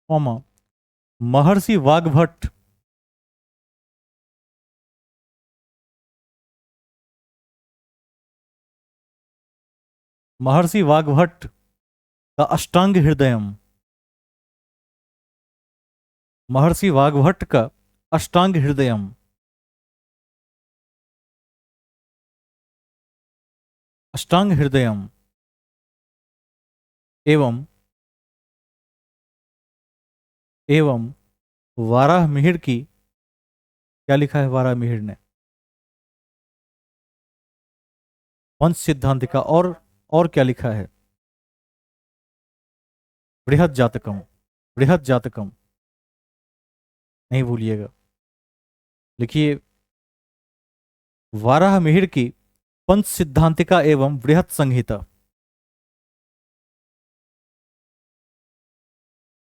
कॉमा, महर्षि वाग्भट, महर्षि वाग्भट का अष्टांग हृदयम, महर्षि वाग्भट का अष्टांग हृदयम, अष्टांग हृदयम, एवं एवं वाराह मिहिर की, क्या लिखा है वाराह मिहिर ने? पंच सिद्धांतिका, और क्या लिखा है? बृहद जातकम, बृहद जातकम, नहीं भूलिएगा, लिखिए, वाराह मिहिर की पंच सिद्धांतिका एवं बृहद संहिता,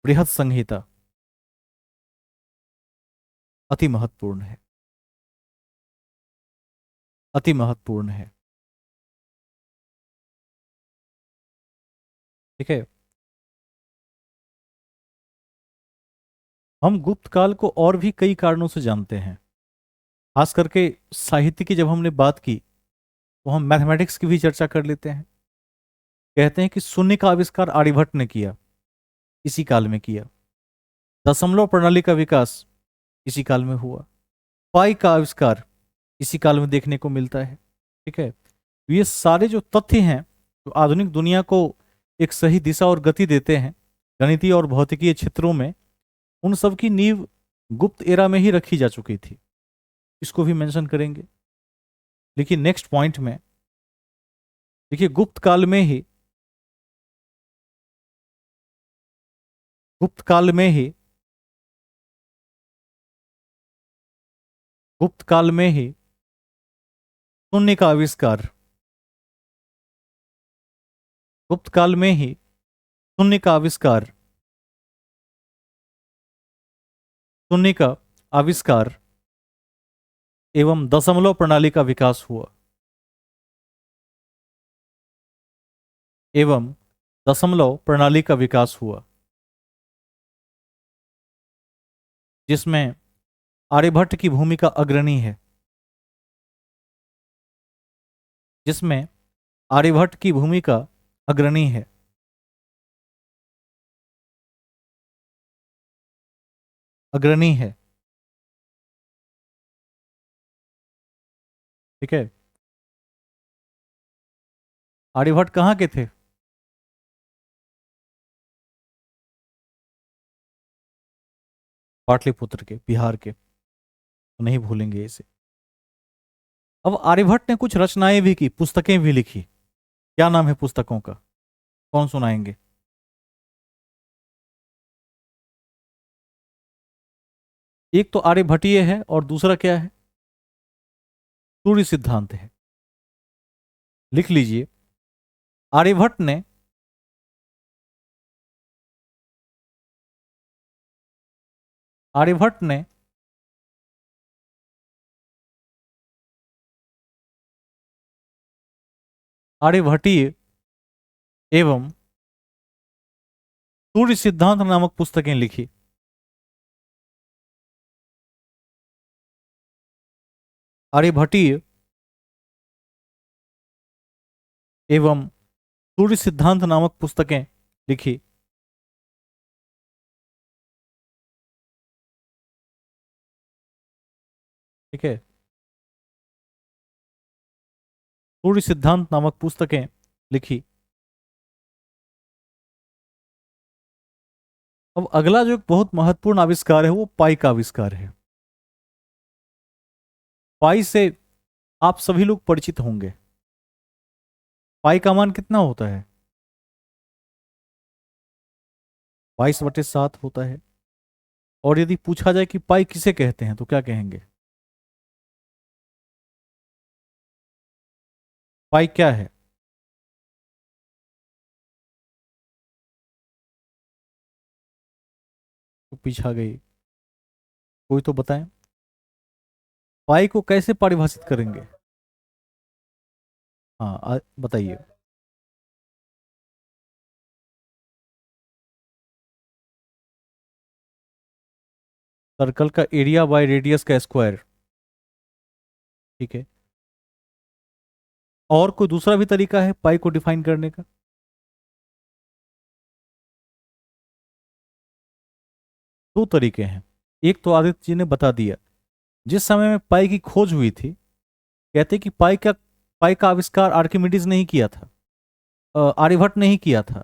बृहद संहिता अति महत्वपूर्ण है, अति महत्वपूर्ण है, ठीक है। हम गुप्त काल को और भी कई कारणों से जानते हैं, खास करके साहित्य की जब हमने बात की तो हम मैथमेटिक्स की भी चर्चा कर लेते हैं। कहते हैं कि शून्य का आविष्कार आर्यभट्ट ने किया, इसी काल में किया। दशमलव प्रणाली का विकास इसी काल में हुआ। पाई का आविष्कार इसी काल में देखने को मिलता है, ठीक है। तो ये सारे जो तथ्य हैं जो आधुनिक दुनिया को एक सही दिशा और गति देते हैं गणितीय और भौतिकीय क्षेत्रों में, उन सब की नींव गुप्त एरा में ही रखी जा चुकी थी। इसको भी मेंशन करेंगे। लेकिन नेक्स्ट पॉइंट में देखिए, गुप्त काल में ही, गुप्त काल में ही, गुप्त काल में ही शून्य का आविष्कार, गुप्त काल में ही शून्य का आविष्कार, शून्य का आविष्कार एवं दशमलव प्रणाली का विकास हुआ, एवं दशमलव प्रणाली का विकास हुआ, जिसमें आर्यभट्ट की भूमिका अग्रणी है, जिसमें आर्यभट्ट की भूमिका अग्रणी है। अग्रणी है। ठीक है। आर्यभट्ट कहाँ के थे? पाटलिपुत्र के, बिहार के, तो नहीं भूलेंगे इसे। अब आर्यभट्ट ने कुछ रचनाएं भी की, पुस्तकें भी लिखी। क्या नाम है पुस्तकों का? कौन सुनाएंगे? एक तो आर्यभट्टीय है और दूसरा क्या है? सूर्य सिद्धांत है। लिख लीजिए। आर्यभट्ट ने आर्यभट्ट ने आर्यभट्टीय एवं सूर्य सिद्धांत नामक पुस्तकें लिखी। आर्यभट्टीय एवं सूर्य सिद्धांत नामक पुस्तकें लिखी। ठीक है। सूर्य सिद्धांत नामक पुस्तकें लिखी। अब अगला जो एक बहुत महत्वपूर्ण आविष्कार है वो पाई का आविष्कार है। पाई से आप सभी लोग परिचित होंगे। पाई का मान कितना होता है? 22/7 होता है। और यदि पूछा जाए कि पाई किसे कहते हैं तो क्या कहेंगे? पाई क्या है? तो पीछा गई। कोई तो बताएं। पाई को कैसे परिभाषित करेंगे? हाँ, बताइए। सर्कल का एरिया बाय रेडियस का स्क्वायर। ठीक है। और कोई दूसरा भी तरीका है पाई को डिफाइन करने का? दो तरीके हैं। एक तो आदित्य जी ने बता दिया। जिस समय में पाई की खोज हुई थी, कहते कि पाई का आविष्कार आर्किमिडीज ने ही किया था, आर्यभट्ट ने ही किया था।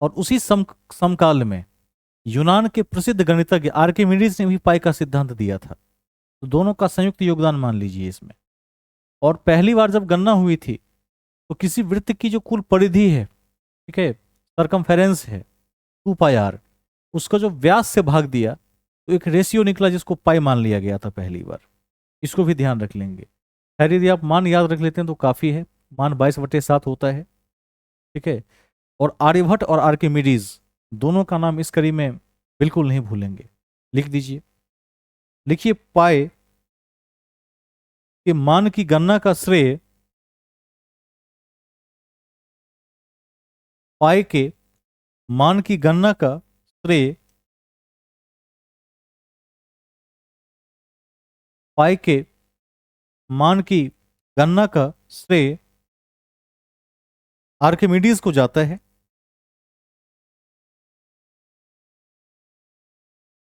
और उसी समकाल में यूनान के प्रसिद्ध गणितज्ञ आर्किमिडीज ने भी पाई का सिद्धांत दिया था। तो दोनों का संयुक्त योगदान मान लीजिए इसमें। और पहली बार जब गणना हुई थी तो किसी वृत्त की जो कुल परिधि है, ठीक है, सरकमफेरेंस है, 2 पाई आर, उसका जो व्यास से भाग दिया तो एक रेशियो निकला जिसको पाई मान लिया गया था पहली बार। इसको भी ध्यान रख लेंगे। खैर यदि आप मान याद रख लेते हैं तो काफी है। मान 22/7 होता है। ठीक है। और आर्यभट्ट और आर्किमिडीज दोनों का नाम इस कड़ी में बिल्कुल नहीं भूलेंगे। लिख दीजिए। लिखिए, पाई के मान की गणना का श्रेय पाई के मान की गणना का श्रेय पाई के मान की गणना का श्रेय आर्किमिडीज को जाता है।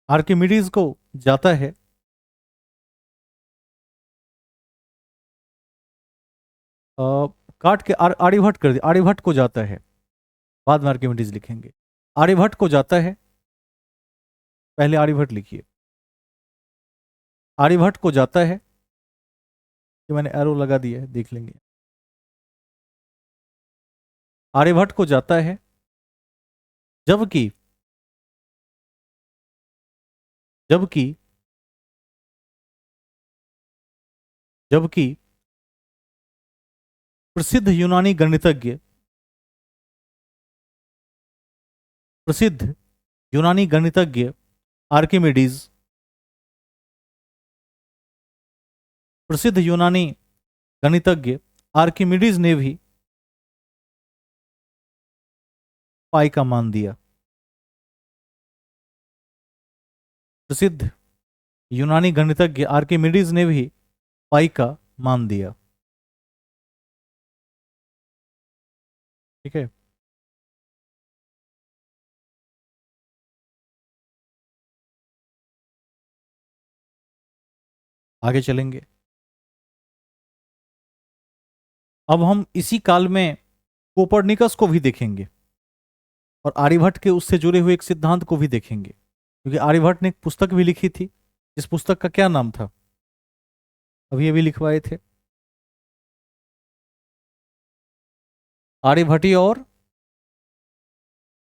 आर्किमिडीज को जाता है। अ, काट के आर्यभट्ट कर दिया। आर्यभट्ट को जाता है। बाद में आर्किमिडीज लिखेंगे। आर्यभट्ट को जाता है। पहले आर्यभट्ट लिखिए। आर्यभट्ट को जाता है। कि मैंने एरो लगा दिया है, देख लेंगे। आर्यभट्ट को जाता है। जबकि जबकि जबकि प्रसिद्ध यूनानी गणितज्ञ प्रसिद्ध यूनानी गणितज्ञ आर्किमिडीज प्रसिद्ध यूनानी गणितज्ञ आर्किमिडीज ने भी पाई का मान दिया। प्रसिद्ध यूनानी गणितज्ञ आर्किमिडीज ने भी पाई का मान दिया। ठीक है। आगे चलेंगे। अब हम इसी काल में कोपरनिकस को भी देखेंगे और आर्यभट्ट के उससे जुड़े हुए एक सिद्धांत को भी देखेंगे, क्योंकि आर्यभट्ट ने एक पुस्तक भी लिखी थी। इस पुस्तक का क्या नाम था? अभी अभी लिखवाए थे, आर्यभट्टीय और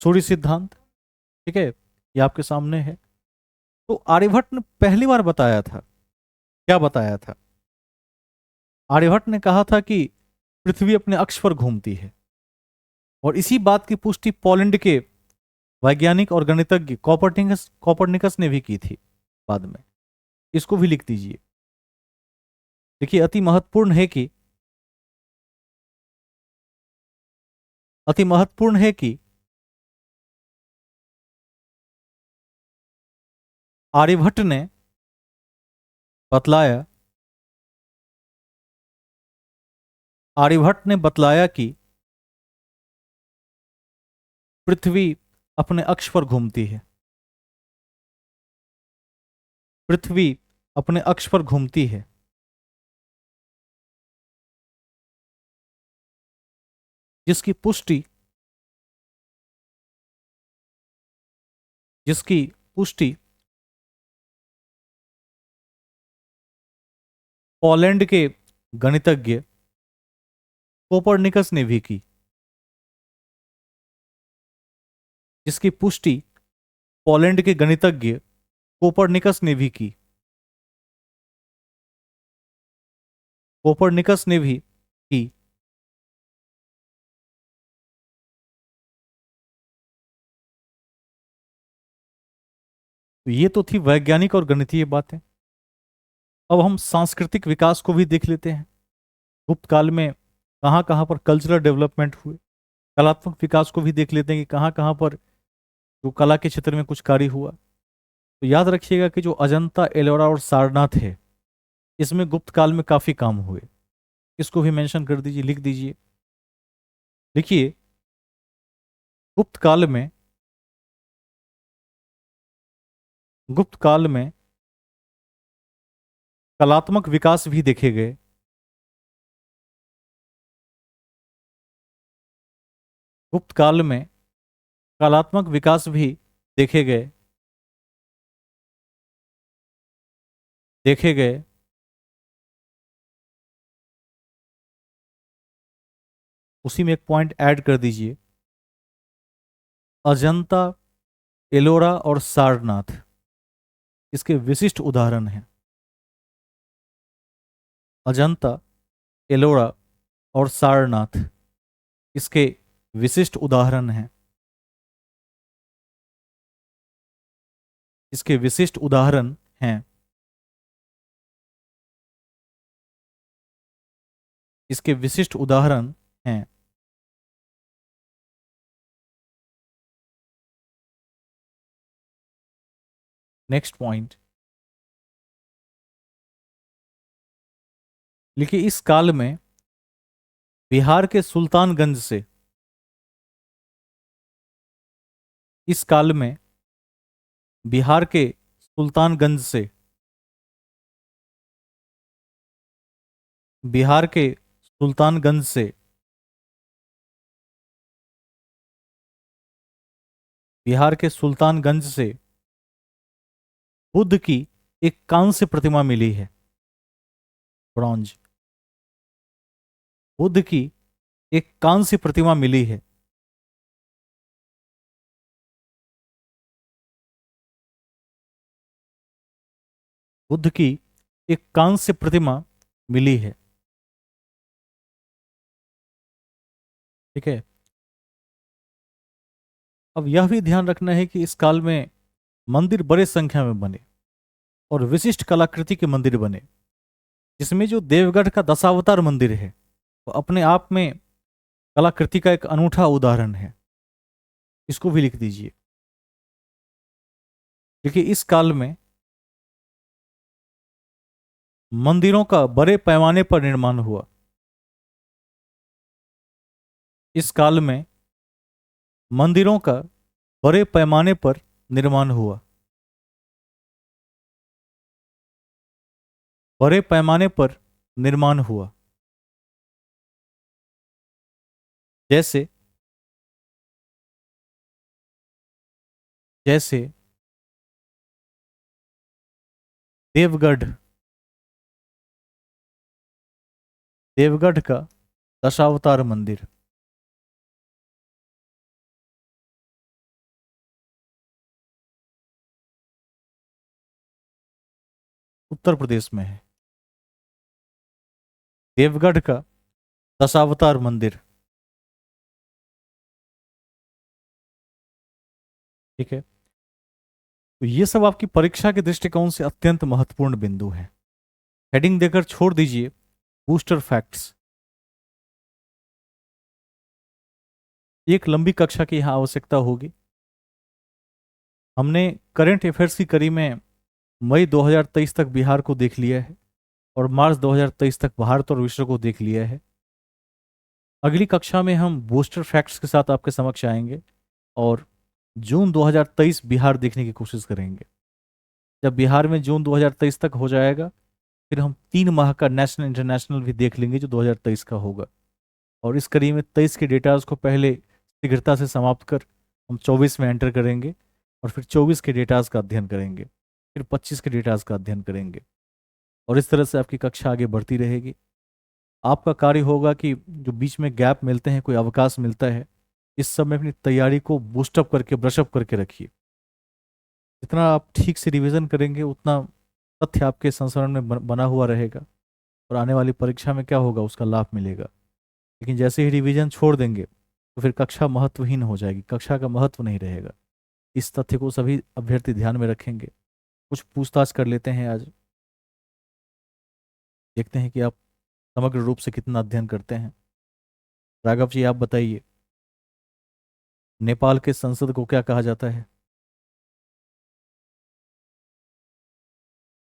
सूर्य सिद्धांत। ठीक है, ये आपके सामने है। तो आर्यभट्ट ने पहली बार बताया था, क्या बताया था? आर्यभट्ट ने कहा था कि पृथ्वी अपने अक्ष पर घूमती है, और इसी बात की पुष्टि पोलैंड के वैज्ञानिक और गणितज्ञ कॉपरनिकस कॉपरनिकस ने भी की थी बाद में। इसको भी लिख दीजिए। देखिए, अति महत्वपूर्ण है कि आर्यभट्ट ने बतलाया कि पृथ्वी अपने अक्ष पर घूमती है। पृथ्वी अपने अक्ष पर घूमती है, जिसकी पुष्टि जिसकी पुष्टि पोलैंड के गणितज्ञ कोपरनिकस ने भी की। जिसकी पुष्टि पोलैंड के गणितज्ञ कोपरनिकस ने भी की। कोपरनिकस ने भी की। तो ये तो थी वैज्ञानिक और गणितीय बातें। अब हम सांस्कृतिक विकास को भी देख लेते हैं। गुप्त काल में कहाँ कहाँ पर कल्चरल डेवलपमेंट हुए, कलात्मक विकास को भी देख लेते हैं कि कहाँ कहाँ पर जो कला के क्षेत्र में कुछ कार्य हुआ। तो याद रखिएगा कि जो अजंता, एलोरा और सारनाथ है, इसमें गुप्त काल में काफी काम हुए। इसको भी मेंशन कर दीजिए, लिख दीजिए। देखिए, गुप्त काल में गुप्त काल में कलात्मक विकास भी देखे गए। गुप्त काल में कलात्मक विकास भी देखे गए देखे गए उसी में एक पॉइंट ऐड कर दीजिए। अजंता, एलोरा और सारनाथ इसके विशिष्ट उदाहरण हैं। अजंता, एलोरा और सारनाथ इसके विशिष्ट उदाहरण हैं। इसके विशिष्ट उदाहरण हैं। इसके विशिष्ट उदाहरण हैं। नेक्स्ट पॉइंट लिखिए, इस काल में बिहार के सुल्तानगंज से इस काल में बिहार के सुल्तानगंज से बिहार के सुल्तानगंज से बिहार के सुल्तानगंज से बुद्ध की एक कांस्य प्रतिमा मिली है, ब्रॉन्ज। बुद्ध की एक कांस्य प्रतिमा मिली है। बुद्ध की एक कांस्य प्रतिमा मिली है। ठीक है। अब यह भी ध्यान रखना है कि इस काल में मंदिर बड़े संख्या में बने और विशिष्ट कलाकृति के मंदिर बने, जिसमें जो देवगढ़ का दशावतार मंदिर है वो अपने आप में कलाकृति का एक अनूठा उदाहरण है। इसको भी लिख दीजिए। देखिए, इस काल में मंदिरों का बड़े पैमाने पर निर्माण हुआ। इस काल में मंदिरों का बड़े पैमाने पर निर्माण हुआ। बड़े पैमाने पर निर्माण हुआ। जैसे जैसे देवगढ़ देवगढ़ का दशावतार मंदिर उत्तर प्रदेश में है। देवगढ़ का दशावतार मंदिर। ठीक है, तो ये सब आपकी परीक्षा के दृष्टिकोण से अत्यंत महत्वपूर्ण बिंदु है। हेडिंग देकर छोड़ दीजिए बूस्टर फैक्ट्स। एक लंबी कक्षा की यहां आवश्यकता होगी। हमने करंट अफेयर्स की कड़ी में मई 2023 तक बिहार को देख लिया है और मार्च 2023 तक भारत और विश्व को देख लिया है। अगली कक्षा में हम बूस्टर फैक्ट्स के साथ आपके समक्ष आएंगे और जून 2023 बिहार देखने की कोशिश करेंगे। जब बिहार में जून 2023 तक हो जाएगा, फिर हम 3 माह का नेशनल इंटरनेशनल भी देख लेंगे जो 2023 का होगा। और इस कड़ी में 23 के डेटाज को पहले शीघ्रता से समाप्त कर हम 24 में एंटर करेंगे और फिर 24 के डेटाज का अध्ययन करेंगे, फिर 25 के डेटाज का अध्ययन करेंगे और इस तरह से आपकी कक्षा आगे बढ़ती रहेगी। आपका कार्य होगा कि जो बीच में गैप मिलते हैं, कोई अवकाश मिलता है, इस समय अपनी तैयारी को बूस्टअप करके ब्रशअप करके रखिए। जितना आप ठीक से रिवीजन करेंगे उतना तथ्य आपके संस्मरण में बना हुआ रहेगा और आने वाली परीक्षा में क्या होगा उसका लाभ मिलेगा। लेकिन जैसे ही रिवीजन छोड़ देंगे तो फिर कक्षा महत्वहीन हो जाएगी, कक्षा का महत्व नहीं रहेगा। इस तथ्य को सभी अभ्यर्थी ध्यान में रखेंगे। कुछ पूछताछ कर लेते हैं आज, देखते हैं कि आप समग्र रूप से कितना अध्ययन करते हैं। राघव जी आप बताइए, नेपाल के संसद को क्या कहा जाता है?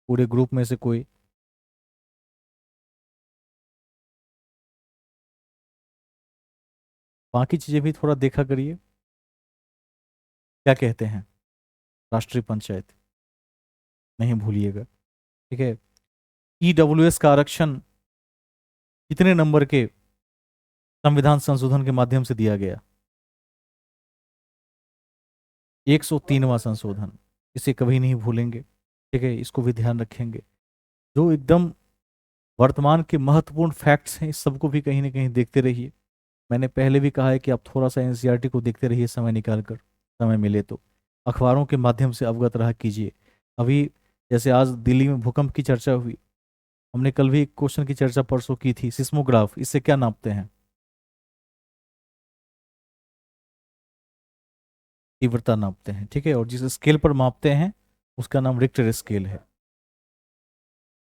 पूरे ग्रुप में से कोई? बाकी चीजें भी थोड़ा देखा करिए, क्या कहते हैं? राष्ट्रीय पंचायत नहीं भूलिएगा। ठीक है, ईडब्ल्यूएस का आरक्षण कितने नंबर के संविधान संशोधन के माध्यम से दिया गया? 103वां संशोधन। इसे कभी नहीं भूलेंगे। ठीक है, इसको भी ध्यान रखेंगे। जो एकदम वर्तमान के महत्वपूर्ण फैक्ट्स हैं, इस सबको भी कहीं ना कहीं देखते रहिए। मैंने पहले भी कहा है कि आप थोड़ा सा एनसीईआरटी को देखते रहिए, समय निकाल कर, समय मिले तो अखबारों के माध्यम से अवगत रहा कीजिए। अभी जैसे आज दिल्ली में भूकंप की चर्चा हुई, हमने कल भी एक क्वेश्चन की चर्चा परसों की थी, सिस्मोग्राफ, इससे क्या नापते हैं? तीव्रता नापते हैं। ठीक है, और जिस स्केल पर मापते हैं उसका नाम रिक्टर स्केल है।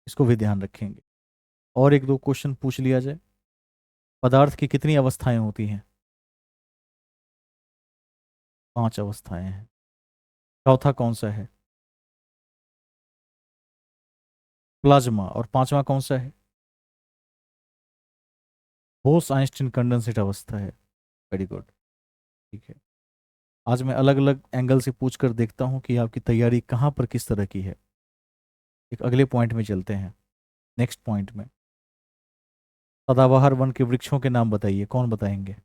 इसको भी ध्यान रखेंगे। और एक दो क्वेश्चन पूछ लिया जाए। पदार्थ की कितनी अवस्थाएं होती हैं? 5 अवस्थाएं हैं। चौथा कौन सा है? प्लाज्मा। और पांचवा कौन सा है? बोस आइंस्टीन कंडेंसेट अवस्था है। Very good. ठीक है, आज मैं अलग अलग एंगल से पूछ कर देखता हूं कि आपकी तैयारी कहाँ पर किस तरह की है। एक अगले पॉइंट में चलते हैं, नेक्स्ट पॉइंट में। सदाबहार वन के वृक्षों के नाम बताइए, कौन बताएंगे?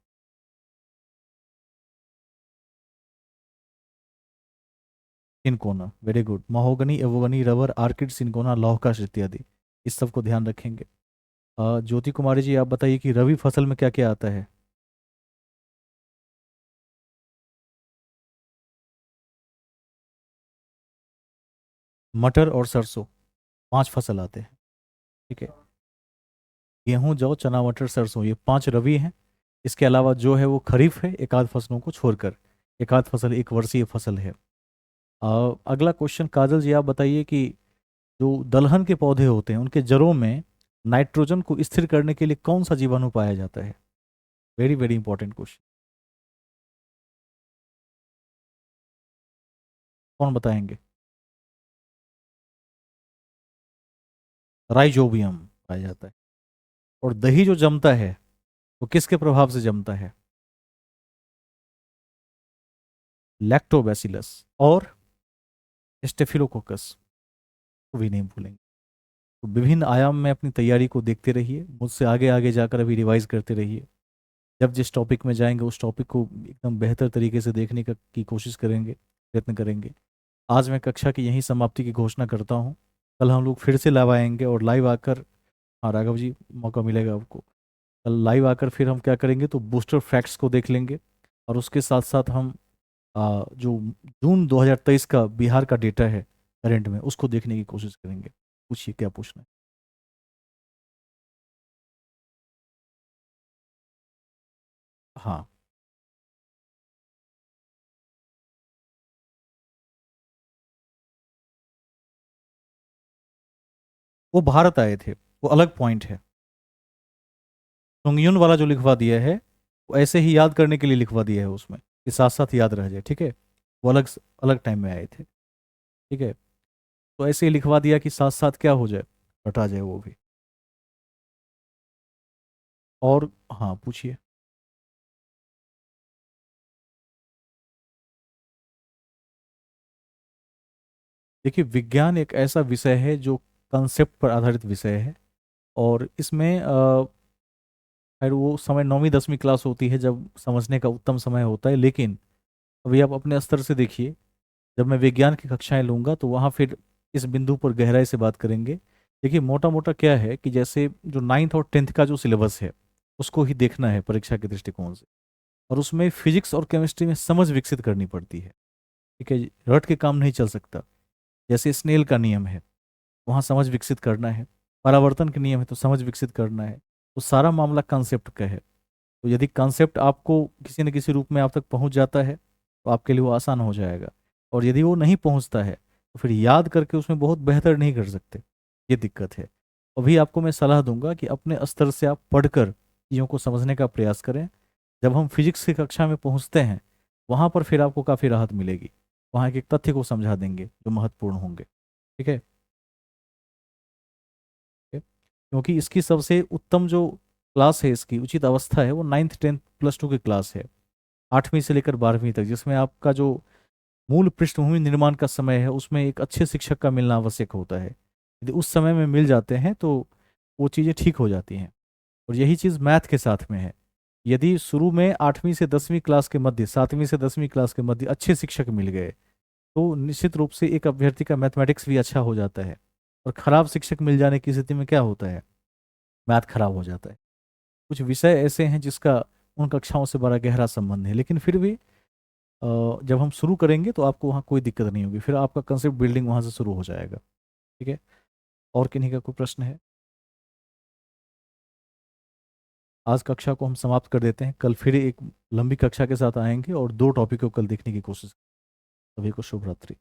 Cinchona, very good. महोगनी, एवोगनी, रबर, आर्किड, सिनकोना, लौहकाश इत्यादि, इस सब को ध्यान रखेंगे। ज्योति कुमारी जी आप बताइए कि रबी फसल में क्या क्या आता है? मटर और सरसों, 5 फसल आते हैं। ठीक है, गेहूं, जौ, चना, मटर, सरसों, ये 5 रबी हैं। इसके अलावा जो है वो खरीफ है, एक आध फसलों को छोड़कर। एक आध फसल एक वर्षीय फसल है। अगला क्वेश्चन काजल जी आप बताइए कि जो दलहन के पौधे होते हैं उनके जड़ों में नाइट्रोजन को स्थिर करने के लिए कौन सा जीवाणु पाया जाता है? Very very important question. कौन बताएंगे? राइजोबियम पाया जाता है। और दही जो जमता है वो किसके प्रभाव से जमता है? लैक्टोबैसिलस और स्टेफिलोकोकस, को भी नहीं भूलेंगे। तो विभिन्न आयाम में अपनी तैयारी को देखते रहिए, मुझसे आगे आगे जाकर अभी रिवाइज करते रहिए। जब जिस टॉपिक में जाएंगे उस टॉपिक को एकदम बेहतर तरीके से देखने का की कोशिश करेंगे, प्रयत्न करेंगे। आज मैं कक्षा की यहीं समाप्ति की घोषणा करता हूँ। कल हम लोग फिर से लाइव आएंगे और लाइव आकर, हाँ राघव जी मौका मिलेगा आपको, कल लाइव आकर फिर हम क्या करेंगे तो बूस्टर फैक्ट्स को देख लेंगे। और उसके साथ साथ हम जो जून 2023 का बिहार का डेटा है करंट में, उसको देखने की कोशिश करेंगे। पूछिए क्या पूछना है। हाँ, वो भारत आए थे, वो अलग पॉइंट है। टोंगयुन वाला जो लिखवा दिया है वो ऐसे ही याद करने के लिए लिखवा दिया है उसमें, कि साथ साथ याद रह जाए, ठीक है। वो अलग अलग टाइम में आए थे, ठीक है। तो ऐसे ही लिखवा दिया कि साथ साथ क्या हो जाए, हटा जाए वो भी। और हाँ पूछिए। देखिए विज्ञान एक ऐसा विषय है जो कंसेप्ट पर आधारित विषय है। और इसमें खैर वो समय 9वीं 10वीं क्लास होती है जब समझने का उत्तम समय होता है, लेकिन अभी आप अपने स्तर से देखिए। जब मैं विज्ञान की कक्षाएं लूंगा तो वहाँ फिर इस बिंदु पर गहराई से बात करेंगे। देखिए मोटा मोटा क्या है कि जैसे जो 9th और 10th का जो सिलेबस है उसको ही देखना है परीक्षा के दृष्टिकोण से। और उसमें फिजिक्स और केमिस्ट्री में समझ विकसित करनी पड़ती है, ठीक है जी। रट के काम नहीं चल सकता। जैसे स्नेल का नियम है, वहाँ समझ विकसित करना है। परावर्तन के नियम है तो समझ विकसित करना है। तो सारा मामला कंसेप्ट का है। तो यदि कंसेप्ट आपको किसी न किसी रूप में आप तक पहुंच जाता है तो आपके लिए वो आसान हो जाएगा। और यदि वो नहीं पहुंचता है तो फिर याद करके उसमें बहुत बेहतर नहीं कर सकते। ये दिक्कत है। अभी आपको मैं सलाह दूंगा कि अपने स्तर से आप पढ़कर चीज़ों को समझने का प्रयास करें। जब हम फिजिक्स की कक्षा में पहुंचते हैं वहां पर फिर आपको काफ़ी राहत मिलेगी। वहाँ एक एक तथ्य को समझा देंगे जो महत्वपूर्ण होंगे, ठीक है। ठीक है? क्योंकि इसकी सबसे उत्तम जो क्लास है, इसकी उचित अवस्था है, वो 9th 10th +2 की क्लास है। 8वीं से लेकर 12वीं तक, जिसमें आपका जो मूल पृष्ठभूमि निर्माण का समय है उसमें एक अच्छे शिक्षक का मिलना आवश्यक होता है। यदि उस समय में मिल जाते हैं तो वो चीज़ें ठीक हो जाती हैं। और यही चीज़ मैथ के साथ में है। यदि शुरू में 8वीं से 10वीं क्लास के मध्य, 7वीं से 10वीं क्लास के मध्य अच्छे शिक्षक मिल गए तो निश्चित रूप से एक अभ्यर्थी का मैथमेटिक्स भी अच्छा हो जाता है। और खराब शिक्षक मिल जाने की स्थिति में क्या होता है, मैथ खराब हो जाता है। कुछ विषय ऐसे हैं जिसका उन कक्षाओं से बड़ा गहरा संबंध है, लेकिन फिर भी जब हम शुरू करेंगे तो आपको वहाँ कोई दिक्कत नहीं होगी, फिर आपका कंसेप्ट बिल्डिंग वहाँ से शुरू हो जाएगा, ठीक है। और किन्हीं का कोई प्रश्न है? आज कक्षा को हम समाप्त कर देते हैं। कल फिर एक लंबी कक्षा के साथ आएंगे और 2 टॉपिक को कल देखने की कोशिश। सभी को शुभ रात्रि।